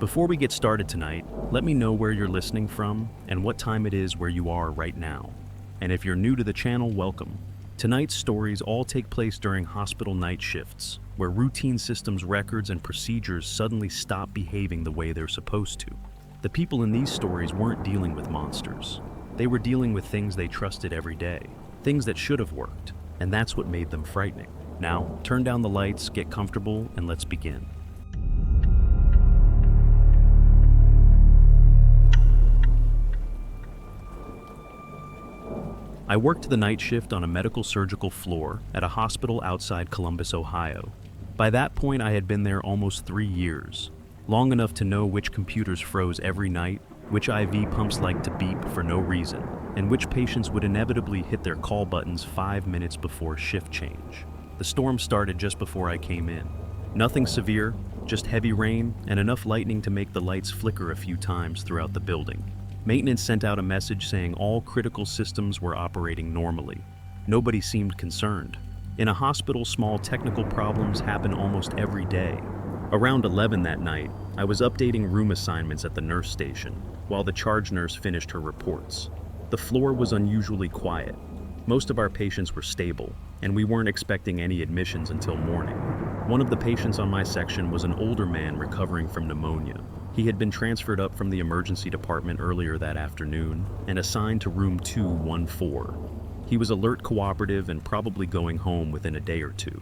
Before we get started tonight, let me know where you're listening from and what time it is where you are right now. And if you're new to the channel, welcome. Tonight's stories all take place during hospital night shifts, where routine systems, records, and procedures suddenly stop behaving the way they're supposed to. The people in these stories weren't dealing with monsters. They were dealing with things they trusted every day, things that should have worked, and that's what made them frightening. Now, turn down the lights, get comfortable, and let's begin. I worked the night shift on a medical surgical floor at a hospital outside Columbus, Ohio. By that point, I had been there almost 3 years, long enough to know which computers froze every night, which IV pumps liked to beep for no reason, and which patients would inevitably hit their call buttons 5 minutes before shift change. The storm started just before I came in. Nothing severe, just heavy rain and enough lightning to make the lights flicker a few times throughout the building. Maintenance sent out a message saying all critical systems were operating normally. Nobody seemed concerned. In a hospital, small technical problems happen almost every day. Around 11 that night, I was updating room assignments at the nurse station, while the charge nurse finished her reports. The floor was unusually quiet. Most of our patients were stable, and we weren't expecting any admissions until morning. One of the patients on my section was an older man recovering from pneumonia. He had been transferred up from the emergency department earlier that afternoon and assigned to room 214. He was alert, cooperative, and probably going home within a day or two.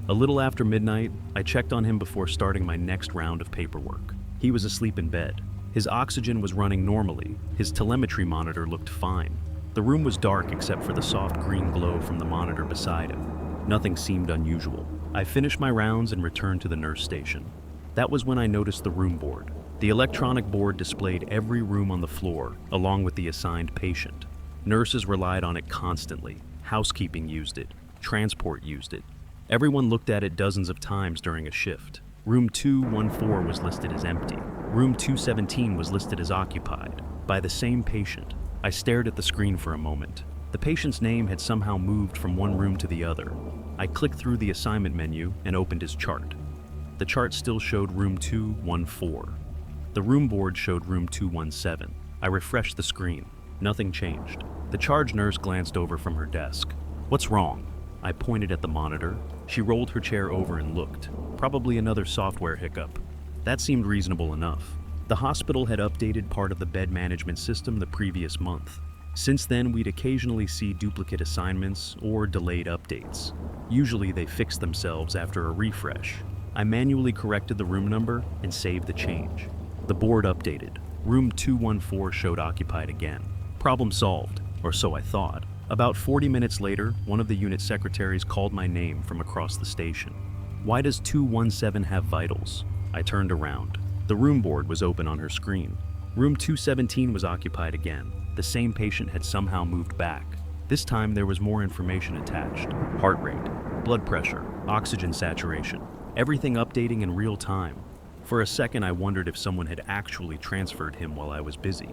A little after midnight, I checked on him before starting my next round of paperwork. He was asleep in bed. His oxygen was running normally. His telemetry monitor looked fine. The room was dark except for the soft green glow from the monitor beside him. Nothing seemed unusual. I finished my rounds and returned to the nurse station. That was when I noticed the room board. The electronic board displayed every room on the floor, along with the assigned patient. Nurses relied on it constantly. Housekeeping used it. Transport used it. Everyone looked at it dozens of times during a shift. Room 214 was listed as empty. Room 217 was listed as occupied by the same patient. I stared at the screen for a moment. The patient's name had somehow moved from one room to the other. I clicked through the assignment menu and opened his chart. The chart still showed room 214. The room board showed room 217. I refreshed the screen. Nothing changed. The charge nurse glanced over from her desk. "What's wrong?" I pointed at the monitor. She rolled her chair over and looked. Probably another software hiccup. That seemed reasonable enough. The hospital had updated part of the bed management system the previous month. Since then, we'd occasionally see duplicate assignments or delayed updates. Usually they fixed themselves after a refresh. I manually corrected the room number and saved the change. The board updated. Room 214 showed occupied again. Problem solved, or so I thought. About 40 minutes later, one of the unit secretaries called my name from across the station. "Why does 217 have vitals?" I turned around. The room board was open on her screen. Room 217 was occupied again. The same patient had somehow moved back. This time there was more information attached. Heart rate, blood pressure, oxygen saturation, everything updating in real time. For a second I wondered if someone had actually transferred him while I was busy.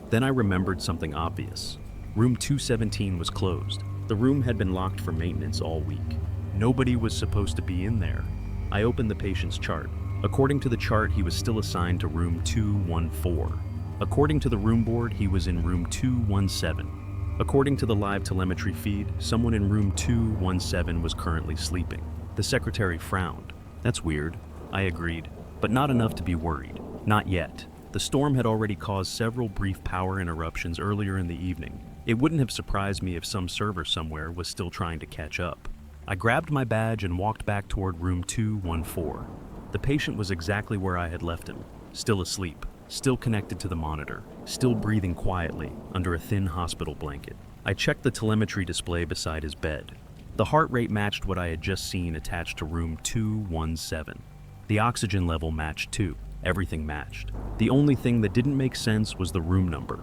Then I remembered something obvious. Room 217 was closed. The room had been locked for maintenance all week. Nobody was supposed to be in there. I opened the patient's chart. According to the chart, he was still assigned to room 214. According to the room board, he was in room 217. According to the live telemetry feed, someone in room 217 was currently sleeping. The secretary frowned. "That's weird," I agreed, but not enough to be worried. Not yet. The storm had already caused several brief power interruptions earlier in the evening. It wouldn't have surprised me if some server somewhere was still trying to catch up. I grabbed my badge and walked back toward room 214. The patient was exactly where I had left him, still asleep, still connected to the monitor, still breathing quietly under a thin hospital blanket. I checked the telemetry display beside his bed. The heart rate matched what I had just seen attached to room 217. The oxygen level matched too. Everything matched. The only thing that didn't make sense was the room number.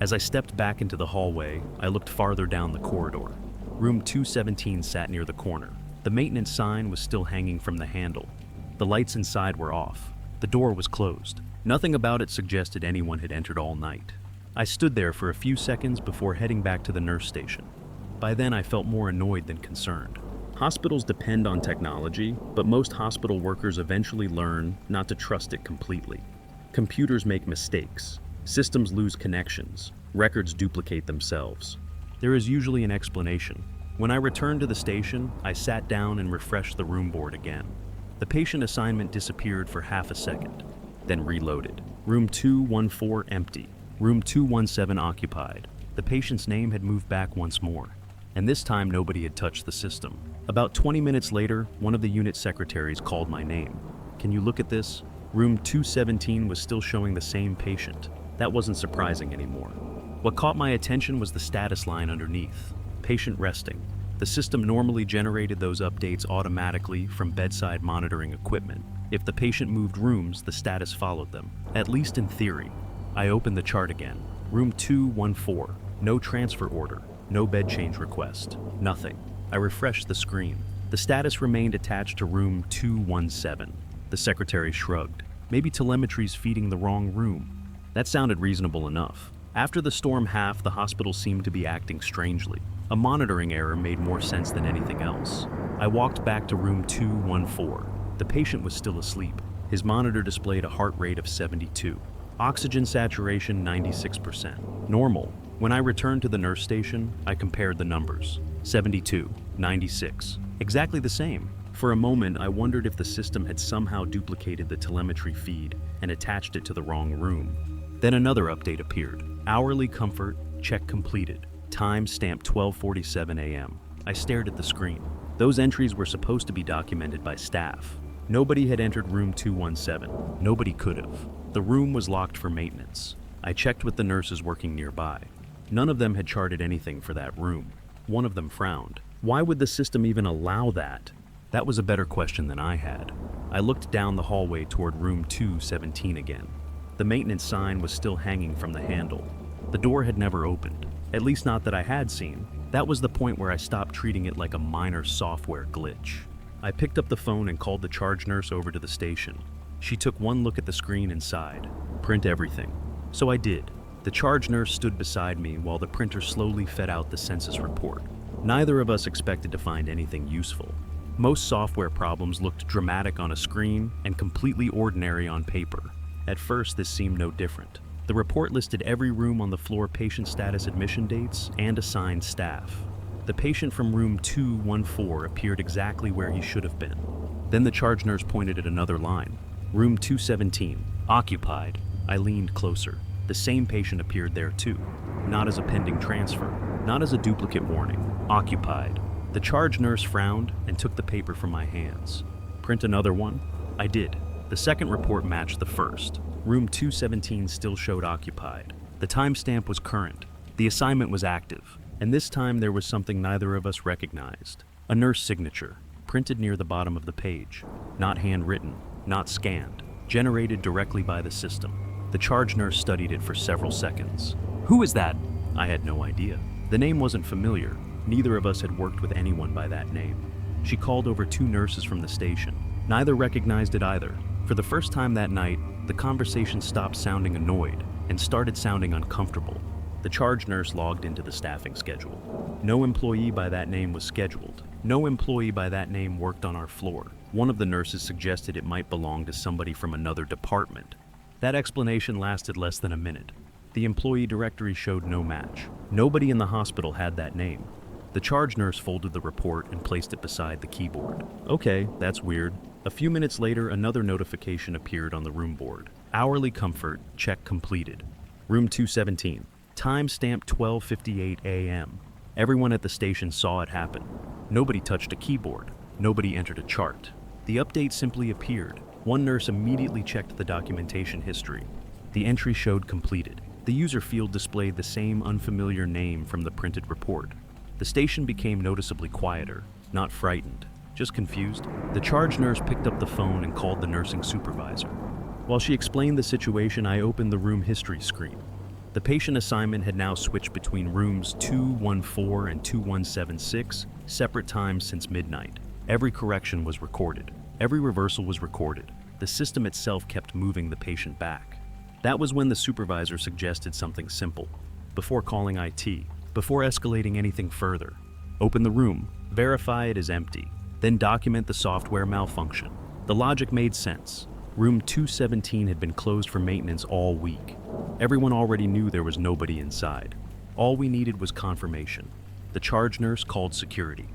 As I stepped back into the hallway, I looked farther down the corridor. Room 217 sat near the corner. The maintenance sign was still hanging from the handle. The lights inside were off. The door was closed. Nothing about it suggested anyone had entered all night. I stood there for a few seconds before heading back to the nurse station. By then, I felt more annoyed than concerned. Hospitals depend on technology, but most hospital workers eventually learn not to trust it completely. Computers make mistakes. Systems lose connections. Records duplicate themselves. There is usually an explanation. When I returned to the station, I sat down and refreshed the room board again. The patient assignment disappeared for half a second, then reloaded. Room 214 empty. Room 217 occupied. The patient's name had moved back once more, and this time nobody had touched the system. About 20 minutes later, one of the unit secretaries called my name. Can you look at this? Room 217 was still showing the same patient. That wasn't surprising anymore. What caught my attention was the status line underneath. Patient resting. The system normally generated those updates automatically from bedside monitoring equipment. If the patient moved rooms, the status followed them, at least in theory. I opened the chart again. Room 214. No transfer order. No bed change request. Nothing. I refreshed the screen. The status remained attached to room 217. The secretary shrugged. Maybe telemetry's feeding the wrong room. That sounded reasonable enough. After the storm half, the hospital seemed to be acting strangely. A monitoring error made more sense than anything else. I walked back to room 214. The patient was still asleep. His monitor displayed a heart rate of 72. Oxygen saturation 96%. Normal. When I returned to the nurse station, I compared the numbers. 72, 96. Exactly the same. For a moment, I wondered if the system had somehow duplicated the telemetry feed and attached it to the wrong room. Then another update appeared. Hourly comfort, check completed. Time stamped 12:47 a.m. I stared at the screen. Those entries were supposed to be documented by staff. Nobody had entered room 217. Nobody could have. The room was locked for maintenance. I checked with the nurses working nearby. None of them had charted anything for that room. One of them frowned. Why would the system even allow that? That was a better question than I had. I looked down the hallway toward room 217 again. The maintenance sign was still hanging from the handle. The door had never opened, at least not that I had seen. That was the point where I stopped treating it like a minor software glitch. I picked up the phone and called the charge nurse over to the station. She took one look at the screen and sighed. Print everything. So I did. The charge nurse stood beside me while the printer slowly fed out the census report. Neither of us expected to find anything useful. Most software problems looked dramatic on a screen and completely ordinary on paper. At first, this seemed no different. The report listed every room on the floor, patient status, admission dates, and assigned staff. The patient from room 214 appeared exactly where he should have been. Then the charge nurse pointed at another line. Room 217, occupied. I leaned closer. The same patient appeared there too. Not as a pending transfer, not as a duplicate warning. Occupied. The charge nurse frowned and took the paper from my hands. Print another one? I did. The second report matched the first. Room 217 still showed occupied. The timestamp was current. The assignment was active. And this time there was something neither of us recognized. A nurse signature, printed near the bottom of the page. Not handwritten, not scanned. Generated directly by the system. The charge nurse studied it for several seconds. Who is that? I had no idea. The name wasn't familiar. Neither of us had worked with anyone by that name. She called over 2 nurses from the station. Neither recognized it either. For the first time that night, the conversation stopped sounding annoyed and started sounding uncomfortable. The charge nurse logged into the staffing schedule. No employee by that name was scheduled. No employee by that name worked on our floor. One of the nurses suggested it might belong to somebody from another department. That explanation lasted less than a minute. The employee directory showed no match. Nobody in the hospital had that name. The charge nurse folded the report and placed it beside the keyboard. Okay, that's weird. A few minutes later, another notification appeared on the room board. Hourly comfort, check completed. Room 217. Time stamped 12:58 a.m. Everyone at the station saw it happen. Nobody touched a keyboard. Nobody entered a chart. The update simply appeared. One nurse immediately checked the documentation history. The entry showed completed. The user field displayed the same unfamiliar name from the printed report. The station became noticeably quieter, not frightened, just confused. The charge nurse picked up the phone and called the nursing supervisor. While she explained the situation, I opened the room history screen. The patient assignment had now switched between rooms 214 and 2176, separate times since midnight. Every correction was recorded. Every reversal was recorded. The system itself kept moving the patient back. That was when the supervisor suggested something simple. Before calling IT, before escalating anything further, open the room, verify it is empty, then document the software malfunction. The logic made sense. Room 217 had been closed for maintenance all week. Everyone already knew there was nobody inside. All we needed was confirmation. The charge nurse called security.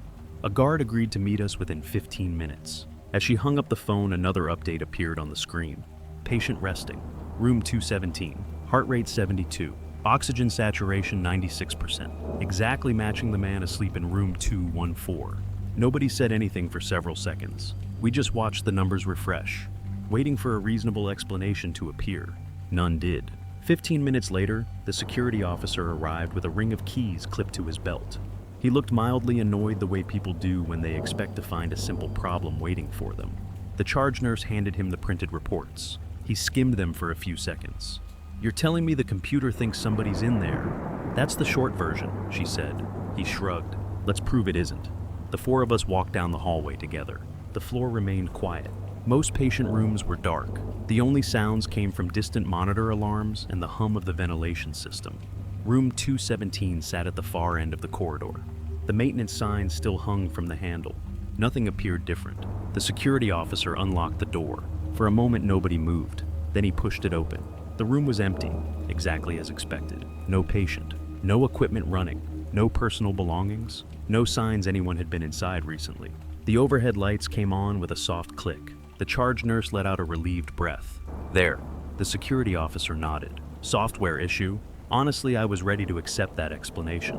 A guard agreed to meet us within 15 minutes. As she hung up the phone, another update appeared on the screen. Patient resting. Room 217. Heart rate 72. Oxygen saturation 96%. Exactly matching the man asleep in room 214. Nobody said anything for several seconds. We just watched the numbers refresh, waiting for a reasonable explanation to appear. None did. 15 minutes later, the security officer arrived with a ring of keys clipped to his belt. He looked mildly annoyed the way people do when they expect to find a simple problem waiting for them. The charge nurse handed him the printed reports. He skimmed them for a few seconds. "You're telling me the computer thinks somebody's in there?" "That's the short version," she said. He shrugged. "Let's prove it isn't." The four of us walked down the hallway together. The floor remained quiet. Most patient rooms were dark. The only sounds came from distant monitor alarms and the hum of the ventilation system. Room 217 sat at the far end of the corridor. The maintenance sign still hung from the handle. Nothing appeared different. The security officer unlocked the door. For a moment, nobody moved. Then he pushed it open. The room was empty, exactly as expected. No patient, no equipment running, no personal belongings, no signs anyone had been inside recently. The overhead lights came on with a soft click. The charge nurse let out a relieved breath. "There." The security officer nodded. "Software issue?" Honestly, I was ready to accept that explanation.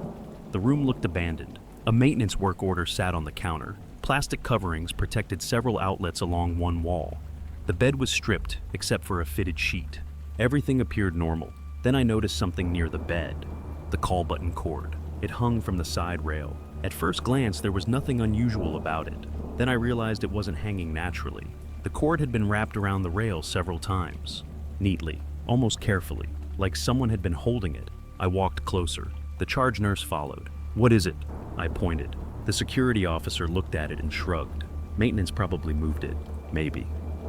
The room looked abandoned. A maintenance work order sat on the counter. Plastic coverings protected several outlets along one wall. The bed was stripped, except for a fitted sheet. Everything appeared normal. Then I noticed something near the bed. The call button cord. It hung from the side rail. At first glance, there was nothing unusual about it. Then I realized it wasn't hanging naturally. The cord had been wrapped around the rail several times. Neatly, almost carefully, like someone had been holding it. I walked closer. The charge nurse followed. "What is it?" I pointed. The security officer looked at it and shrugged. Maintenance probably moved it. Maybe.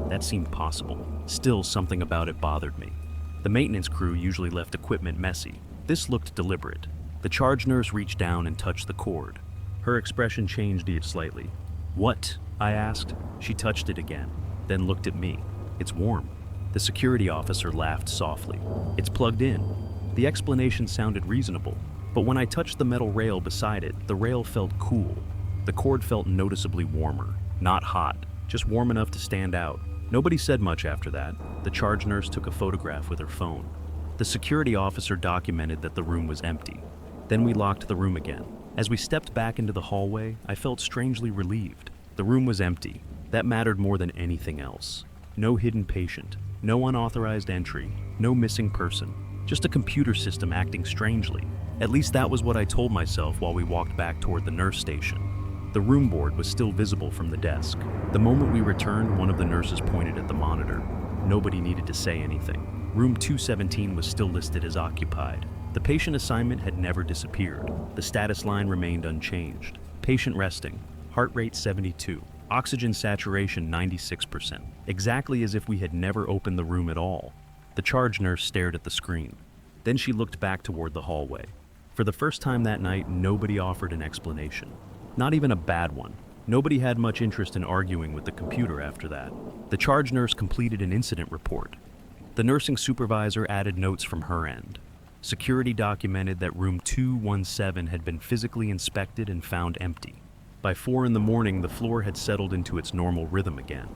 That seemed possible. Still, something about it bothered me. The maintenance crew usually left equipment messy. This looked deliberate. The charge nurse reached down and touched the cord. Her expression changed slightly. "What?" I asked. She touched it again, then looked at me. "It's warm." The security officer laughed softly. "It's plugged in." The explanation sounded reasonable, but when I touched the metal rail beside it, the rail felt cool. The cord felt noticeably warmer. Not hot, just warm enough to stand out. Nobody said much after that. The charge nurse took a photograph with her phone. The security officer documented that the room was empty. Then we locked the room again. As we stepped back into the hallway, I felt strangely relieved. The room was empty. That mattered more than anything else. No hidden patient, no unauthorized entry, no missing person. Just a computer system acting strangely. At least that was what I told myself while we walked back toward the nurse station. The room board was still visible from the desk. The moment we returned, one of the nurses pointed at the monitor. Nobody needed to say anything. Room 217 was still listed as occupied. The patient assignment had never disappeared. The status line remained unchanged. Patient resting. Heart rate 72. Oxygen saturation 96%. Exactly as if we had never opened the room at all. The charge nurse stared at the screen. Then she looked back toward the hallway. For the first time that night, nobody offered an explanation. Not even a bad one. Nobody had much interest in arguing with the computer after that. The charge nurse completed an incident report. The nursing supervisor added notes from her end. Security documented that room 217 had been physically inspected and found empty. By 4 a.m, the floor had settled into its normal rhythm again.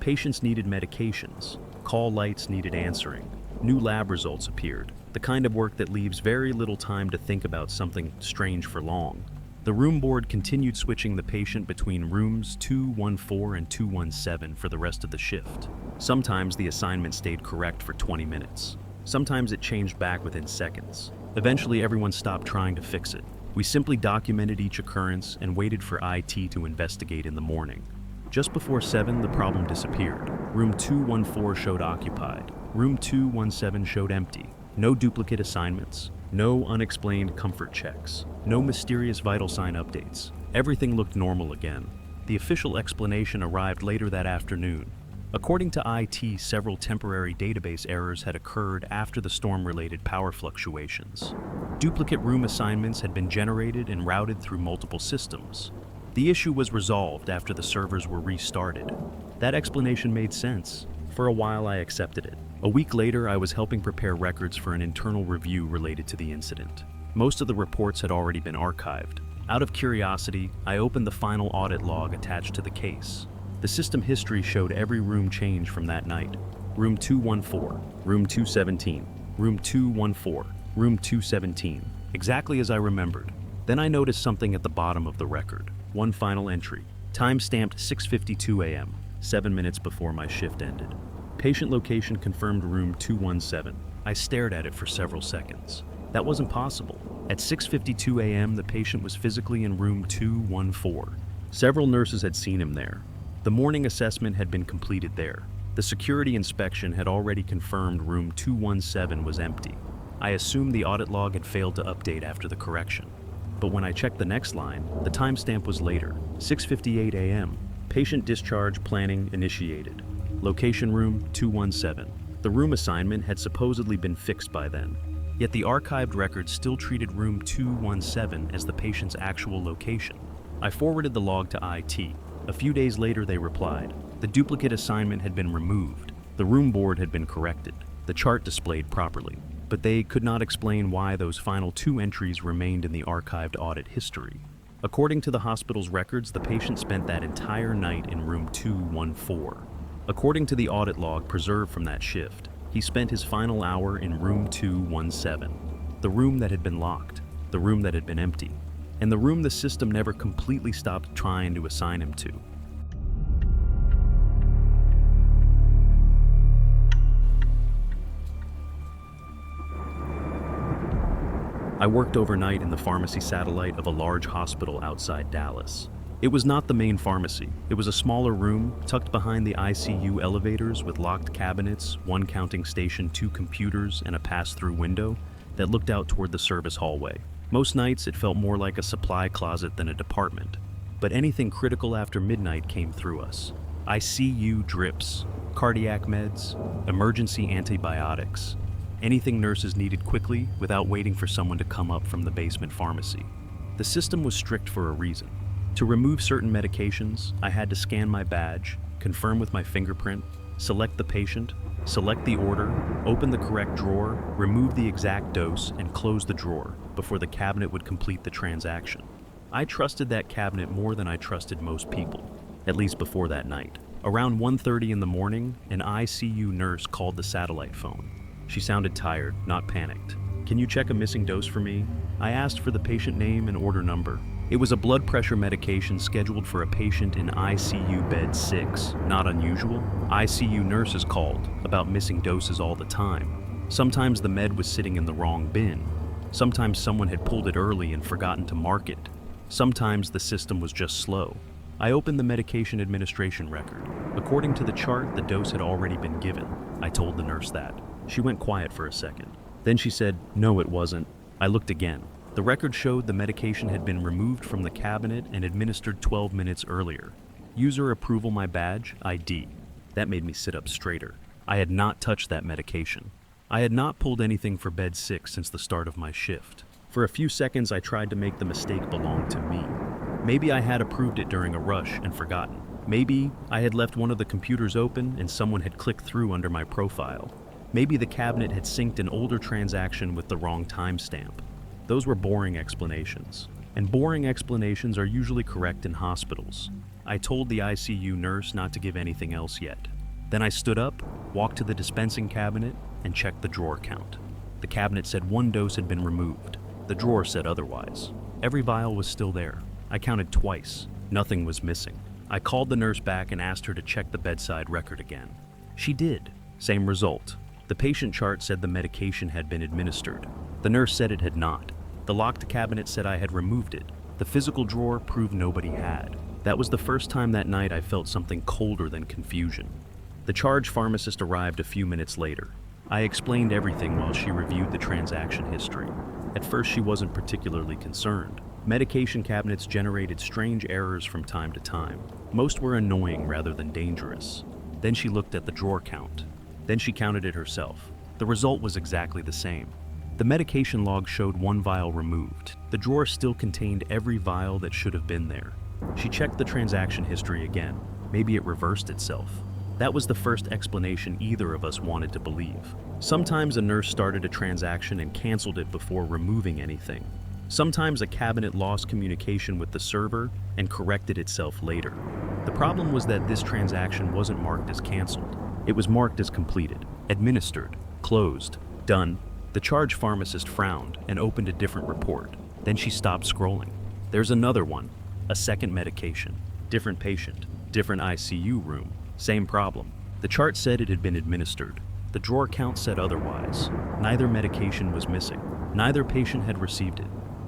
Patients needed medications. Call lights needed answering. New lab results appeared, the kind of work that leaves very little time to think about something strange for long. The room board continued switching the patient between rooms 214 and 217 for the rest of the shift. Sometimes the assignment stayed correct for 20 minutes. Sometimes it changed back within seconds. Eventually, everyone stopped trying to fix it. We simply documented each occurrence and waited for IT to investigate in the morning. Just before 7, the problem disappeared. Room 214 showed occupied. Room 217 showed empty. No duplicate assignments. No unexplained comfort checks. No mysterious vital sign updates. Everything looked normal again. The official explanation arrived later that afternoon. According to IT, several temporary database errors had occurred after the storm-related power fluctuations. Duplicate room assignments had been generated and routed through multiple systems. The issue was resolved after the servers were restarted. That explanation made sense. For a while, I accepted it. A week later, I was helping prepare records for an internal review related to the incident. Most of the reports had already been archived. Out of curiosity, I opened the final audit log attached to the case. The system history showed every room change from that night. Room 214, room 217, room 214, room 217, exactly as I remembered. Then I noticed something at the bottom of the record. One final entry, time-stamped 6:52 a.m., 7 minutes before my shift ended. Patient location confirmed room 217. I stared at it for several seconds. That wasn't possible. At 6:52 a.m., the patient was physically in room 214. Several nurses had seen him there. The morning assessment had been completed there. The security inspection had already confirmed room 217 was empty. I assumed the audit log had failed to update after the correction. But when I checked the next line, the timestamp was later, 6:58 a.m. Patient discharge planning initiated. Location room 217. The room assignment had supposedly been fixed by then. Yet the archived record still treated room 217 as the patient's actual location. I forwarded the log to IT. A few days later they replied. The duplicate assignment had been removed. The room board had been corrected. The chart displayed properly. But they could not explain why those final 2 entries remained in the archived audit history. According to the hospital's records, the patient spent that entire night in room 214. According to the audit log preserved from that shift, he spent his final hour in room 217, the room that had been locked, the room that had been empty, and the room the system never completely stopped trying to assign him to. I worked overnight in the pharmacy satellite of a large hospital outside Dallas. It was not the main pharmacy. It was a smaller room tucked behind the ICU elevators with locked cabinets, one counting station, 2 computers, and a pass-through window that looked out toward the service hallway. Most nights it felt more like a supply closet than a department, but anything critical after midnight came through us. ICU drips, cardiac meds, emergency antibiotics, anything nurses needed quickly without waiting for someone to come up from the basement pharmacy. The system was strict for a reason. To remove certain medications, I had to scan my badge, confirm with my fingerprint, select the patient, select the order, open the correct drawer, remove the exact dose, and close the drawer before the cabinet would complete the transaction. I trusted that cabinet more than I trusted most people, at least before that night. Around 1:30 in the morning, an ICU nurse called the satellite phone. She sounded tired, not panicked. "Can you check a missing dose for me?" I asked for the patient name and order number. It was a blood pressure medication scheduled for a patient in ICU bed 6. Not unusual. ICU nurses called about missing doses all the time. Sometimes the med was sitting in the wrong bin. Sometimes someone had pulled it early and forgotten to mark it. Sometimes the system was just slow. I opened the medication administration record. According to the chart, the dose had already been given. I told the nurse that. She went quiet for a second. Then she said, "No, it wasn't." I looked again. The record showed the medication had been removed from the cabinet and administered 12 minutes earlier. User approval my badge, ID. That made me sit up straighter. I had not touched that medication. I had not pulled anything for bed 6 since the start of my shift. For a few seconds I tried to make the mistake belong to me. Maybe I had approved it during a rush and forgotten. Maybe I had left one of the computers open and someone had clicked through under my profile. Maybe the cabinet had synced an older transaction with the wrong timestamp. Those were boring explanations. And boring explanations are usually correct in hospitals. I told the ICU nurse not to give anything else yet. Then I stood up, walked to the dispensing cabinet, and checked the drawer count. The cabinet said 1 dose had been removed. The drawer said otherwise. Every vial was still there. I counted twice. Nothing was missing. I called the nurse back and asked her to check the bedside record again. She did. Same result. The patient chart said the medication had been administered. The nurse said it had not. The locked cabinet said I had removed it. The physical drawer proved nobody had. That was the first time that night I felt something colder than confusion. The charge pharmacist arrived a few minutes later. I explained everything while she reviewed the transaction history. At first she wasn't particularly concerned. Medication cabinets generated strange errors from time to time. Most were annoying rather than dangerous. Then she looked at the drawer count. Then she counted it herself. The result was exactly the same. The medication log showed 1 vial removed. The drawer still contained every vial that should have been there. She checked the transaction history again. Maybe it reversed itself. That was the first explanation either of us wanted to believe. Sometimes a nurse started a transaction and canceled it before removing anything. Sometimes a cabinet lost communication with the server and corrected itself later. The problem was that this transaction wasn't marked as canceled. It was marked as completed, administered, closed, done. The charge pharmacist frowned and opened a different report. Then she stopped scrolling. There's another one, a second medication, different patient, different ICU room, same problem. The chart said it had been administered. The drawer count said otherwise. Neither medication was missing. Neither patient had received it.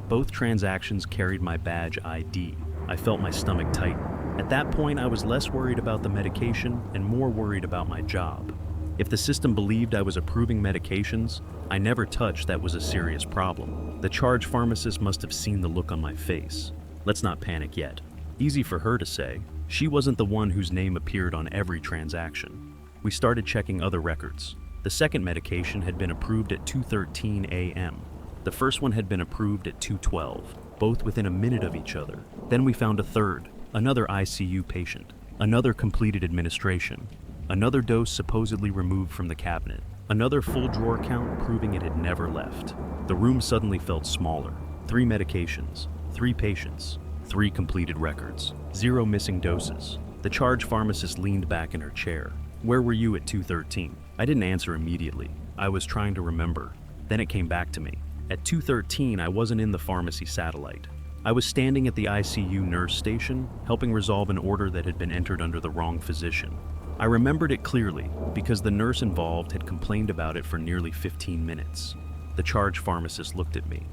Both transactions carried my badge ID. I felt my stomach tighten. At that point, I was less worried about the medication and more worried about my job. If the system believed I was approving medications I never touched, that was a serious problem. The charge pharmacist must have seen the look on my face. Let's not panic yet. Easy for her to say. She wasn't the one whose name appeared on every transaction. We started checking other records. The second medication had been approved at 2:13 a.m. The first one had been approved at 2:12, both within a minute of each other. Then we found a third, another ICU patient, another completed administration, another dose supposedly removed from the cabinet, another full drawer count proving it had never left. The room suddenly felt smaller. 3 medications, 3 patients, 3 completed records, 0 missing doses. The charge pharmacist leaned back in her chair. Where were you at 2:13? I didn't answer immediately. I was trying to remember. Then it came back to me. At 2:13, I wasn't in the pharmacy satellite. I was standing at the ICU nurse station, helping resolve an order that had been entered under the wrong physician. I remembered it clearly because the nurse involved had complained about it for nearly 15 minutes. The charge pharmacist looked at me.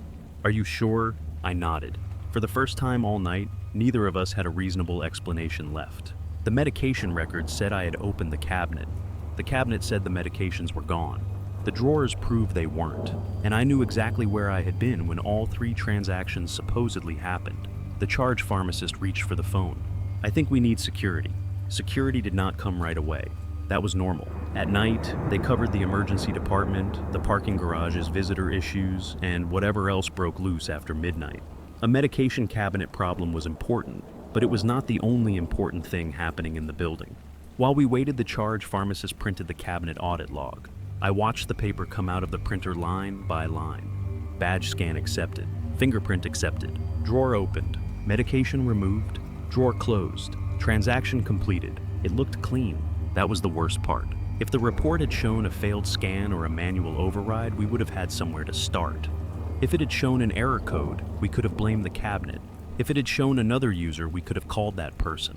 "Are you sure?" I nodded. For the first time all night, neither of us had a reasonable explanation left. The medication record said I had opened the cabinet. The cabinet said the medications were gone. The drawers proved they weren't, and I knew exactly where I had been when all 3 transactions supposedly happened. The charge pharmacist reached for the phone. "I think we need security." Security did not come right away. That was normal. At night, they covered the emergency department, the parking garages, visitor issues, and whatever else broke loose after midnight. A medication cabinet problem was important, but it was not the only important thing happening in the building. While we waited, the charge pharmacist printed the cabinet audit log. I watched the paper come out of the printer line by line. Badge scan accepted. Fingerprint accepted. Drawer opened. Medication removed. Drawer closed. Transaction completed. It looked clean. That was the worst part. If the report had shown a failed scan or a manual override, we would have had somewhere to start. If it had shown an error code, we could have blamed the cabinet. If it had shown another user, we could have called that person.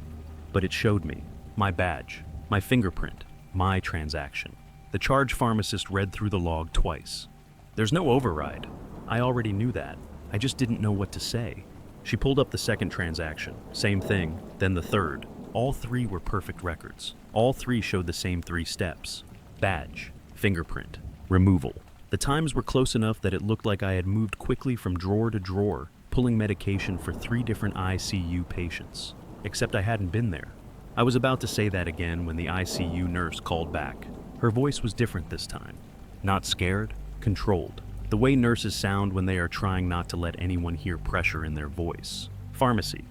But it showed me. My badge. My fingerprint. My transaction. The charge pharmacist read through the log twice. "There's no override." I already knew that. I just didn't know what to say. She pulled up the second transaction. Same thing, then the third. All 3 were perfect records. All 3 showed the same 3 steps. Badge, fingerprint, removal. The times were close enough that it looked like I had moved quickly from drawer to drawer, pulling medication for 3 different ICU patients. Except I hadn't been there. I was about to say that again when the ICU nurse called back. Her voice was different this time. Not scared, controlled. The way nurses sound when they are trying not to let anyone hear pressure in their voice. "Pharmacy.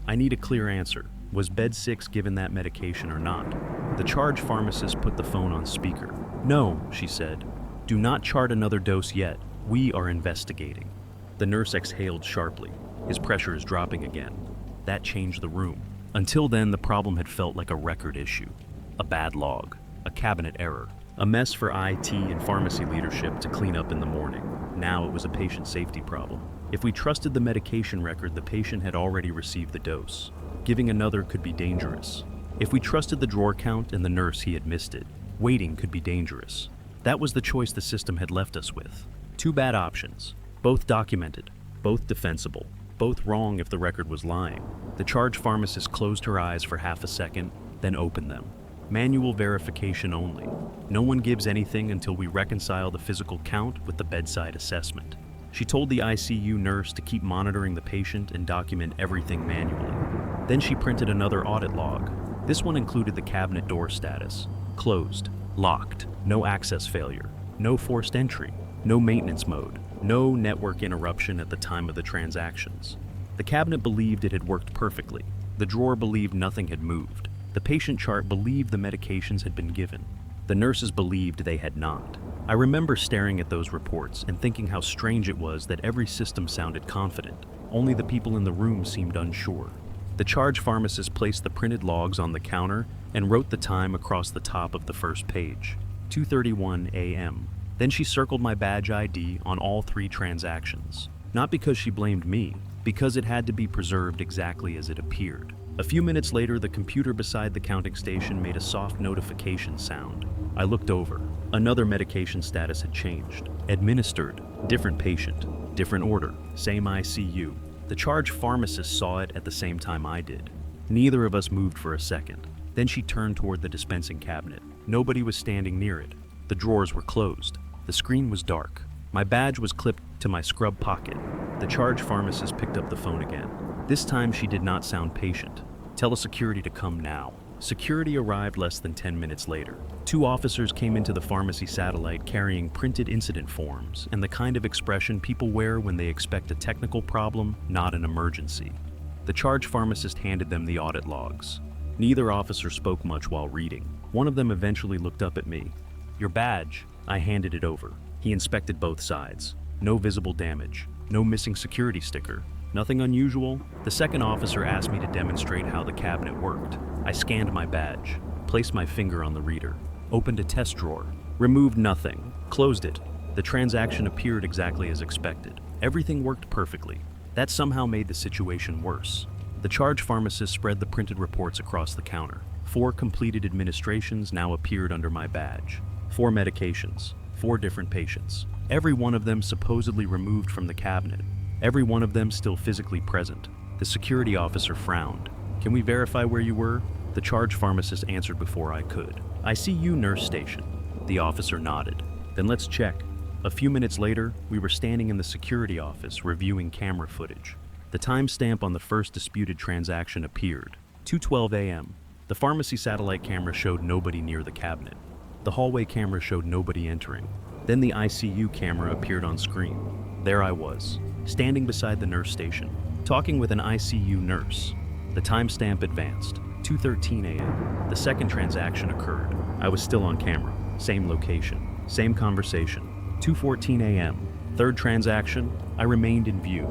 I need a clear answer. Was bed 6 given that medication or not?" The charge pharmacist put the phone on speaker. "No," she said. "Do not chart another dose yet. We are investigating." The nurse exhaled sharply. His pressure is dropping again. That changed the room. Until then, the problem had felt like a record issue. A bad log. A cabinet error. A mess for IT and pharmacy leadership to clean up in the morning. Now it was a patient safety problem. If we trusted the medication record, the patient had already received the dose. Giving another could be dangerous. If we trusted the drawer count and the nurse, he had missed it. Waiting could be dangerous. That was the choice the system had left us with. 2 bad options. Both documented. Both defensible. Both wrong if the record was lying. The charge pharmacist closed her eyes for half a second, then opened them. Manual verification only. No one gives anything until we reconcile the physical count with the bedside assessment. She told the ICU nurse to keep monitoring the patient and document everything manually. Then she printed another audit log. This one included the cabinet door status. Closed. Locked. No access failure. No forced entry. No maintenance mode. No network interruption at the time of the transactions. The cabinet believed it had worked perfectly. The drawer believed nothing had moved. The patient chart believed the medications had been given. The nurses believed they had not. I remember staring at those reports and thinking how strange it was that every system sounded confident. Only the people in the room seemed unsure. The charge pharmacist placed the printed logs on the counter and wrote the time across the top of the first page, 2:31 a.m. Then she circled my badge ID on all 3 transactions. Not because she blamed me, because it had to be preserved exactly as it appeared. A few minutes later, the computer beside the counting station made a soft notification sound. I looked over. Another medication status had changed. Administered, different patient, different order, same ICU. The charge pharmacist saw it at the same time I did. Neither of us moved for a second. Then she turned toward the dispensing cabinet. Nobody was standing near it. The drawers were closed. The screen was dark. My badge was clipped to my scrub pocket. The charge pharmacist picked up the phone again. This time she did not sound patient. Tell the security to come now. Security arrived less than 10 minutes later. 2 officers came into the pharmacy satellite carrying printed incident forms and the kind of expression people wear when they expect a technical problem, not an emergency. The charge pharmacist handed them the audit logs. Neither officer spoke much while reading. One of them eventually looked up at me. "Your badge." I handed it over. He inspected both sides. No visible damage. No missing security sticker. Nothing unusual. The second officer asked me to demonstrate how the cabinet worked. I scanned my badge, placed my finger on the reader, opened a test drawer, removed nothing, closed it. The transaction appeared exactly as expected. Everything worked perfectly. That somehow made the situation worse. The charge pharmacist spread the printed reports across the counter. 4 completed administrations now appeared under my badge. 4 medications, 4 different patients. Every one of them supposedly removed from the cabinet. Every one of them still physically present. The security officer frowned. "Can we verify where you were?" The charge pharmacist answered before I could. "ICU nurse station." The officer nodded. "Then let's check." A few minutes later, we were standing in the security office reviewing camera footage. The timestamp on the first disputed transaction appeared, 2:12 a.m. The pharmacy satellite camera showed nobody near the cabinet. The hallway camera showed nobody entering. Then the ICU camera appeared on screen. There I was, standing beside the nurse station, talking with an ICU nurse. The timestamp advanced, 2:13 a.m. The second transaction occurred. I was still on camera, same location, same conversation, 2:14 a.m. Third transaction, I remained in view.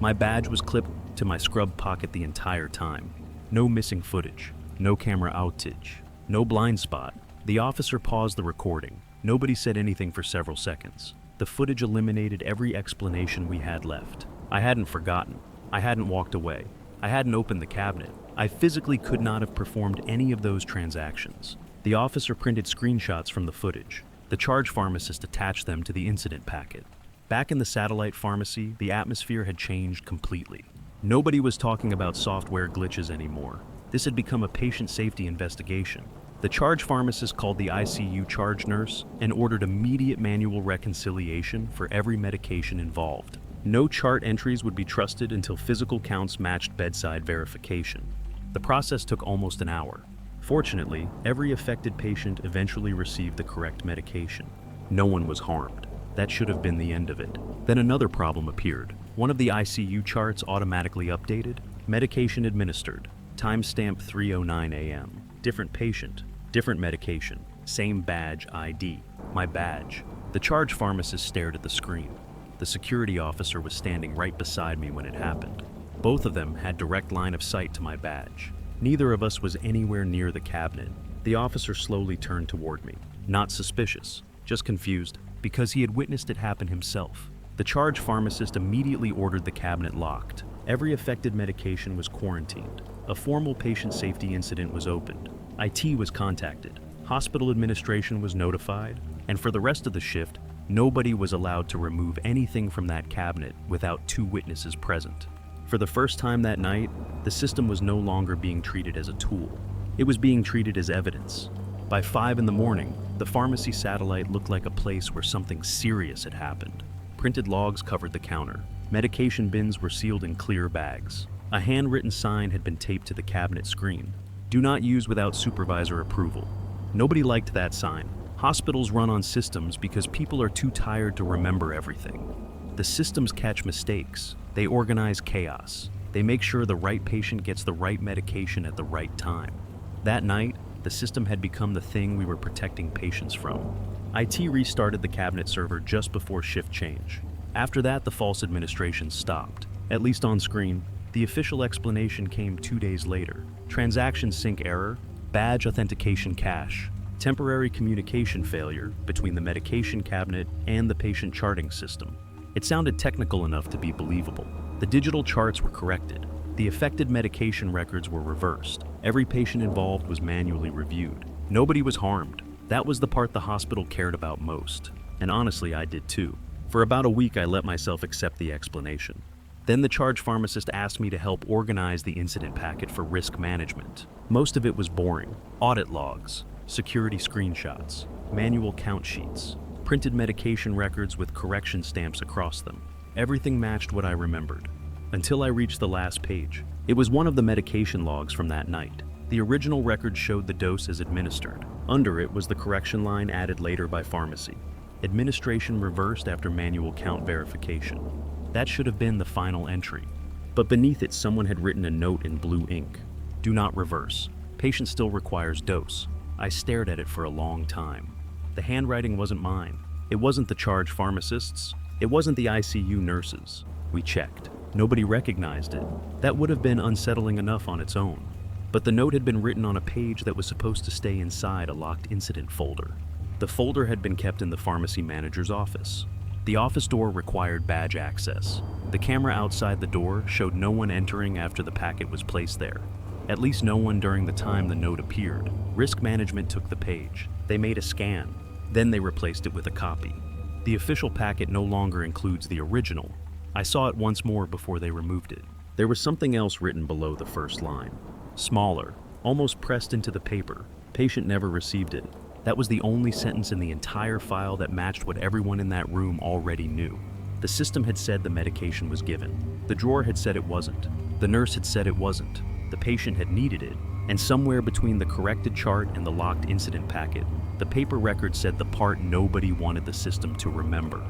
My badge was clipped to my scrub pocket the entire time. No missing footage, no camera outage, no blind spot. The officer paused the recording. Nobody said anything for several seconds. The footage eliminated every explanation we had left. I hadn't forgotten. I hadn't walked away. I hadn't opened the cabinet. I physically could not have performed any of those transactions. The officer printed screenshots from the footage. The charge pharmacist attached them to the incident packet. Back in the satellite pharmacy, the atmosphere had changed completely. Nobody was talking about software glitches anymore. This had become a patient safety investigation. The charge pharmacist called the ICU charge nurse and ordered immediate manual reconciliation for every medication involved. No chart entries would be trusted until physical counts matched bedside verification. The process took almost an hour. Fortunately, every affected patient eventually received the correct medication. No one was harmed. That should have been the end of it. Then another problem appeared. One of the ICU charts automatically updated. Medication administered. Timestamp 3:09 a.m. Different patient. Different medication. Same badge ID. My badge. The charge pharmacist stared at the screen. The security officer was standing right beside me when it happened. Both of them had direct line of sight to my badge. Neither of us was anywhere near the cabinet. The officer slowly turned toward me. Not suspicious, just confused, because he had witnessed it happen himself. The charge pharmacist immediately ordered the cabinet locked. Every affected medication was quarantined. A formal patient safety incident was opened. IT was contacted. Hospital administration was notified. And for the rest of the shift, nobody was allowed to remove anything from that cabinet without 2 witnesses present. For the first time that night, the system was no longer being treated as a tool. It was being treated as evidence. By 5 in the morning, the pharmacy satellite looked like a place where something serious had happened. Printed logs covered the counter. Medication bins were sealed in clear bags. A handwritten sign had been taped to the cabinet screen. Do not use without supervisor approval. Nobody liked that sign. Hospitals run on systems because people are too tired to remember everything. The systems catch mistakes. They organize chaos. They make sure the right patient gets the right medication at the right time. That night, the system had become the thing we were protecting patients from. IT restarted the cabinet server just before shift change. After that, the false administration stopped, at least on screen. The official explanation came 2 days later. Transaction sync error, badge authentication cache, temporary communication failure between the medication cabinet and the patient charting system. It sounded technical enough to be believable. The digital charts were corrected. The affected medication records were reversed. Every patient involved was manually reviewed. Nobody was harmed. That was the part the hospital cared about most. And honestly, I did too. For about a week, I let myself accept the explanation. Then the charge pharmacist asked me to help organize the incident packet for risk management. Most of it was boring. Audit logs, security screenshots, manual count sheets, printed medication records with correction stamps across them. Everything matched what I remembered. Until I reached the last page. It was one of the medication logs from that night. The original record showed the dose as administered. Under it was the correction line added later by pharmacy. Administration reversed after manual count verification. That should have been the final entry. But beneath it, someone had written a note in blue ink. Do not reverse. Patient still requires dose. I stared at it for a long time. The handwriting wasn't mine. It wasn't the charge pharmacists. It wasn't the ICU nurses. We checked. Nobody recognized it. That would have been unsettling enough on its own. But the note had been written on a page that was supposed to stay inside a locked incident folder. The folder had been kept in the pharmacy manager's office. The office door required badge access. The camera outside the door showed no one entering after the packet was placed there. At least no one during the time the note appeared. Risk management took the page. They made a scan. Then they replaced it with a copy. The official packet no longer includes the original. I saw it once more before they removed it. There was something else written below the first line. Smaller, almost pressed into the paper. Patient never received it. That was the only sentence in the entire file that matched what everyone in that room already knew. The system had said the medication was given. The drawer had said it wasn't. The nurse had said it wasn't. The patient had needed it. And somewhere between the corrected chart and the locked incident packet, the paper record said the part nobody wanted the system to remember.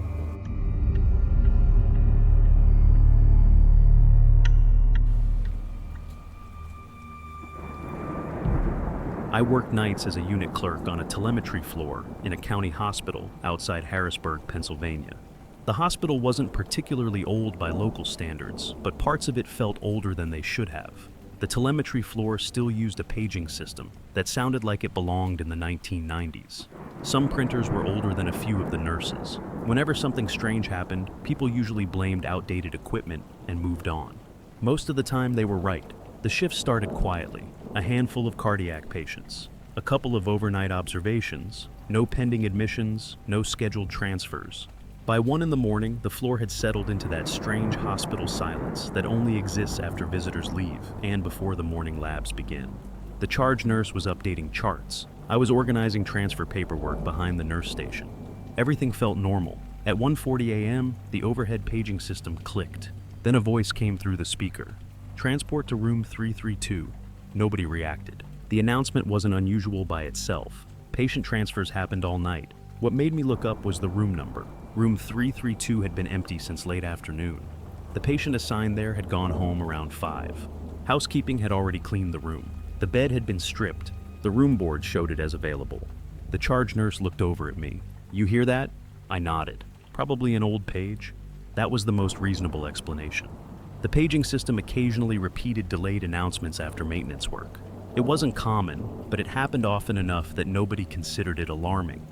I worked nights as a unit clerk on a telemetry floor in a county hospital outside Harrisburg, Pennsylvania. The hospital wasn't particularly old by local standards, but parts of it felt older than they should have. The telemetry floor still used a paging system that sounded like it belonged in the 1990s. Some printers were older than a few of the nurses. Whenever something strange happened, people usually blamed outdated equipment and moved on. Most of the time they were right. The shift started quietly. A handful of cardiac patients, a couple of overnight observations, no pending admissions, no scheduled transfers. By 1 in the morning, the floor had settled into that strange hospital silence that only exists after visitors leave and before the morning labs begin. The charge nurse was updating charts. I was organizing transfer paperwork behind the nurse station. Everything felt normal. At 1:40 a.m., the overhead paging system clicked. Then a voice came through the speaker. Transport to room 332. Nobody reacted. The announcement wasn't unusual by itself. Patient transfers happened all night. What made me look up was the room number. Room 332 had been empty since late afternoon. The patient assigned there had gone home around 5. Housekeeping had already cleaned the room. The bed had been stripped. The room board showed it as available. The charge nurse looked over at me. "You hear that?" I nodded. Probably an old page. That was the most reasonable explanation. The paging system occasionally repeated delayed announcements after maintenance work. It wasn't common, but it happened often enough that nobody considered it alarming.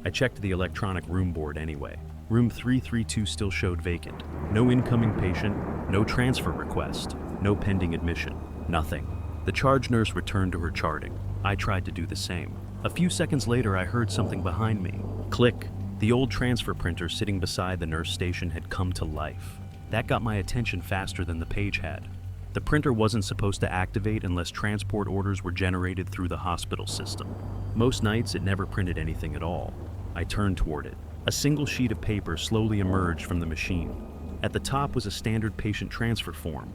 I checked the electronic room board anyway. Room 332 still showed vacant. No incoming patient, no transfer request, no pending admission, nothing. The charge nurse returned to her charting. I tried to do the same. A few seconds later, I heard something behind me. Click. The old transfer printer sitting beside the nurse station had come to life. That got my attention faster than the page had. The printer wasn't supposed to activate unless transport orders were generated through the hospital system. Most nights, it never printed anything at all. I turned toward it. A single sheet of paper slowly emerged from the machine. At the top was a standard patient transfer form.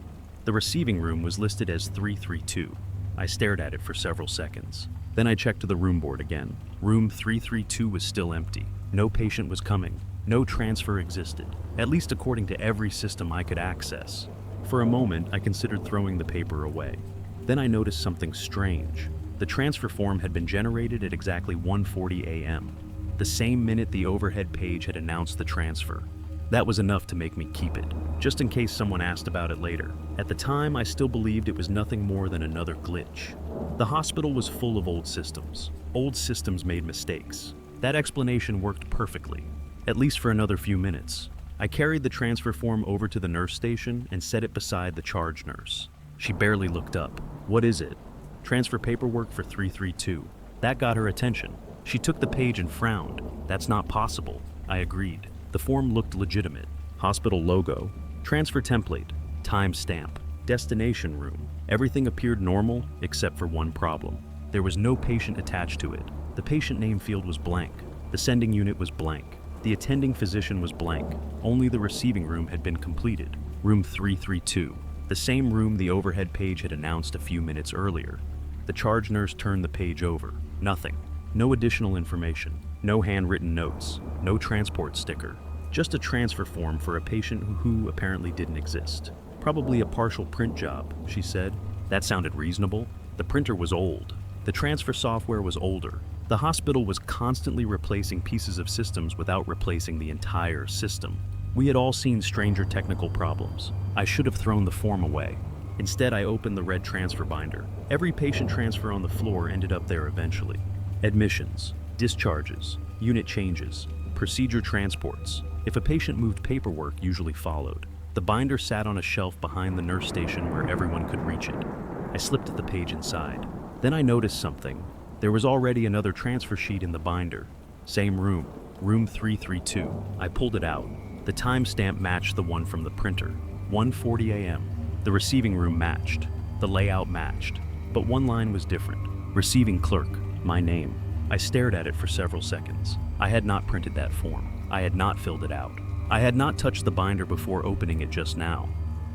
The receiving room was listed as 332. I stared at it for several seconds. Then I checked the room board again. Room 332 was still empty. No patient was coming. No transfer existed, at least according to every system I could access. For a moment, I considered throwing the paper away. Then I noticed something strange. The transfer form had been generated at exactly 1:40 a.m., the same minute the overhead page had announced the transfer. That was enough to make me keep it, just in case someone asked about it later. At the time, I still believed it was nothing more than another glitch. The hospital was full of old systems. Old systems made mistakes. That explanation worked perfectly, at least for another few minutes. I carried the transfer form over to the nurse station and set it beside the charge nurse. She barely looked up. "What is it?" "Transfer paperwork for 332. That got her attention. She took the page and frowned. "That's not possible." I agreed. The form looked legitimate. Hospital logo, transfer template, time stamp, destination room. Everything appeared normal except for one problem. There was no patient attached to it. The patient name field was blank. The sending unit was blank. The attending physician was blank. Only the receiving room had been completed. Room 332. The same room the overhead page had announced a few minutes earlier. The charge nurse turned the page over. Nothing. No additional information. No handwritten notes. No transport sticker. Just a transfer form for a patient who apparently didn't exist. "Probably a partial print job," she said. That sounded reasonable. The printer was old. The transfer software was older. The hospital was constantly replacing pieces of systems without replacing the entire system. We had all seen stranger technical problems. I should have thrown the form away. Instead, I opened the red transfer binder. Every patient transfer on the floor ended up there eventually. Admissions, discharges, unit changes, procedure transports. If a patient moved, paperwork usually followed. The binder sat on a shelf behind the nurse station where everyone could reach it. I slipped the page inside. Then I noticed something. There was already another transfer sheet in the binder. Same room, room 332. I pulled it out. The timestamp matched the one from the printer, 1:40 a.m. The receiving room matched. The layout matched. But one line was different. Receiving clerk, my name. I stared at it for several seconds. I had not printed that form. I had not filled it out. I had not touched the binder before opening it just now.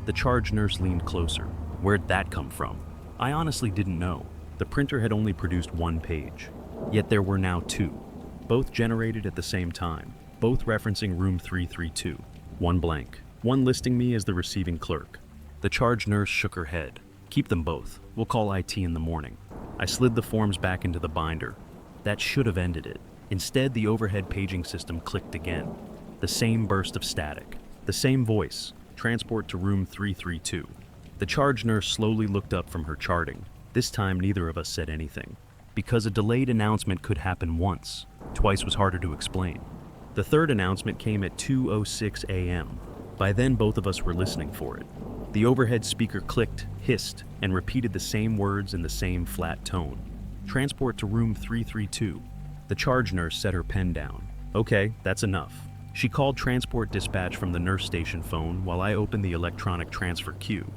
The charge nurse leaned closer. Where'd that come from? I honestly didn't know. The printer had only produced one page. Yet there were now two. Both generated at the same time. Both referencing room 332. One blank. One listing me as the receiving clerk. The charge nurse shook her head. "Keep them both. We'll call IT in the morning." I slid the forms back into the binder. That should have ended it. Instead, the overhead paging system clicked again. The same burst of static. The same voice. "Transport to room 332. The charge nurse slowly looked up from her charting. This time, neither of us said anything. Because a delayed announcement could happen once. Twice was harder to explain. The third announcement came at 2:06 a.m. By then, both of us were listening for it. The overhead speaker clicked, hissed, and repeated the same words in the same flat tone. "Transport to room 332. The charge nurse set her pen down. "Okay, that's enough." She called transport dispatch from the nurse station phone while I opened the electronic transfer queue.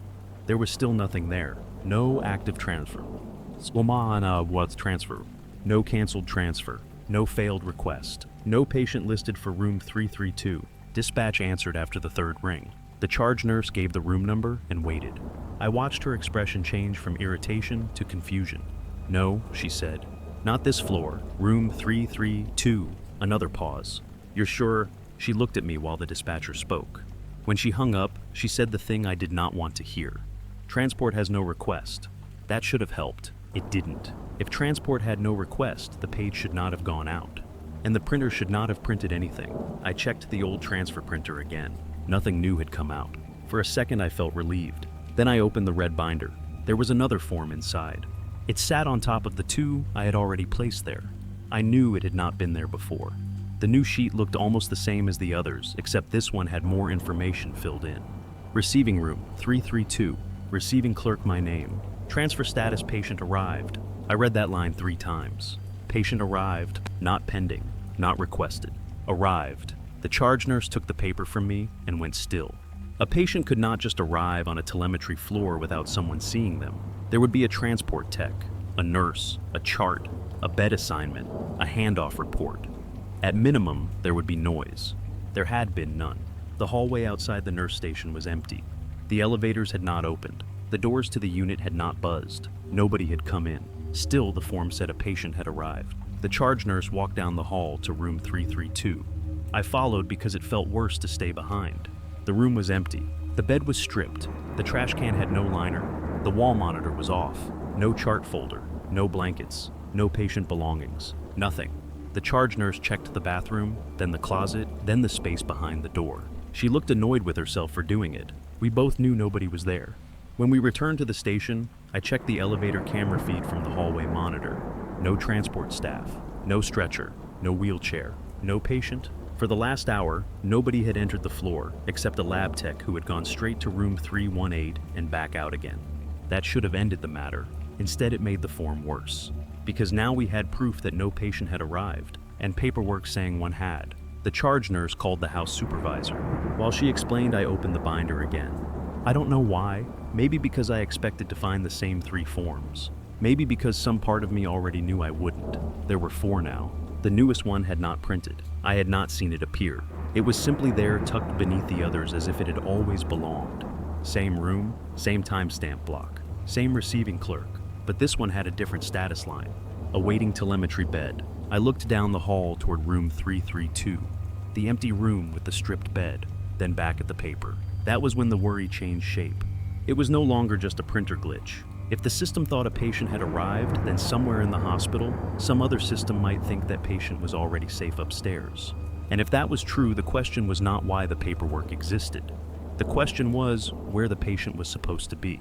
There was still nothing there. No active transfer. What's transfer? No canceled transfer. No failed request. No patient listed for room 332. Dispatch answered after the third ring. The charge nurse gave the room number and waited. I watched her expression change from irritation to confusion. "No," she said. "Not this floor. Room 332. Another pause. "You're sure?" She looked at me while the dispatcher spoke. When she hung up, she said the thing I did not want to hear. "Transport has no request." That should have helped. It didn't. If transport had no request, the page should not have gone out. And the printer should not have printed anything. I checked the old transfer printer again. Nothing new had come out. For a second, I felt relieved. Then I opened the red binder. There was another form inside. It sat on top of the two I had already placed there. I knew it had not been there before. The new sheet looked almost the same as the others, except this one had more information filled in. Receiving room, 332. Receiving clerk, my name. Transfer status, patient arrived. I read that line 3 times. Patient arrived, not pending, not requested. Arrived. The charge nurse took the paper from me and went still. A patient could not just arrive on a telemetry floor without someone seeing them. There would be a transport tech, a nurse, a chart, a bed assignment, a handoff report. At minimum, there would be noise. There had been none. The hallway outside the nurse station was empty. The elevators had not opened. The doors to the unit had not buzzed. Nobody had come in. Still, the form said a patient had arrived. The charge nurse walked down the hall to room 332. I followed because it felt worse to stay behind. The room was empty. The bed was stripped. The trash can had no liner. The wall monitor was off. No chart folder. No blankets, no patient belongings, nothing. The charge nurse checked the bathroom, then the closet, then the space behind the door. She looked annoyed with herself for doing it. We both knew nobody was there. When we returned to the station, I checked the elevator camera feed from the hallway monitor. No transport staff, no stretcher, no wheelchair, no patient. For the last hour, nobody had entered the floor except a lab tech who had gone straight to room 318 and back out again. That should have ended the matter. Instead, it made the form worse. Because now we had proof that no patient had arrived, and paperwork saying one had. The charge nurse called the house supervisor. While she explained, I opened the binder again. I don't know why. Maybe because I expected to find the same 3 forms. Maybe because some part of me already knew I wouldn't. There were 4 now. The newest one had not printed. I had not seen it appear. It was simply there, tucked beneath the others as if it had always belonged. Same room, same timestamp block, same receiving clerk, but this one had a different status line. Awaiting telemetry bed. I looked down the hall toward room 332, the empty room with the stripped bed, then back at the paper. That was when the worry changed shape. It was no longer just a printer glitch. If the system thought a patient had arrived, then somewhere in the hospital, some other system might think that patient was already safe upstairs. And if that was true, the question was not why the paperwork existed. The question was where the patient was supposed to be.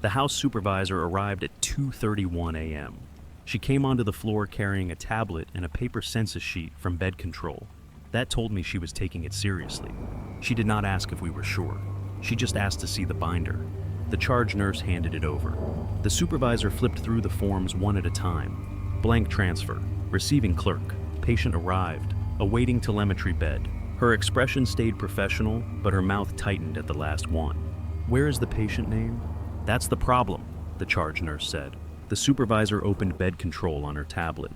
The house supervisor arrived at 2:31 a.m. She came onto the floor carrying a tablet and a paper census sheet from bed control. That told me she was taking it seriously. She did not ask if we were sure. She just asked to see the binder. The charge nurse handed it over. The supervisor flipped through the forms one at a time. Blank transfer, receiving clerk, patient arrived, awaiting telemetry bed. Her expression stayed professional, but her mouth tightened at the last one. Where is the patient name? That's the problem, the charge nurse said. The supervisor opened bed control on her tablet.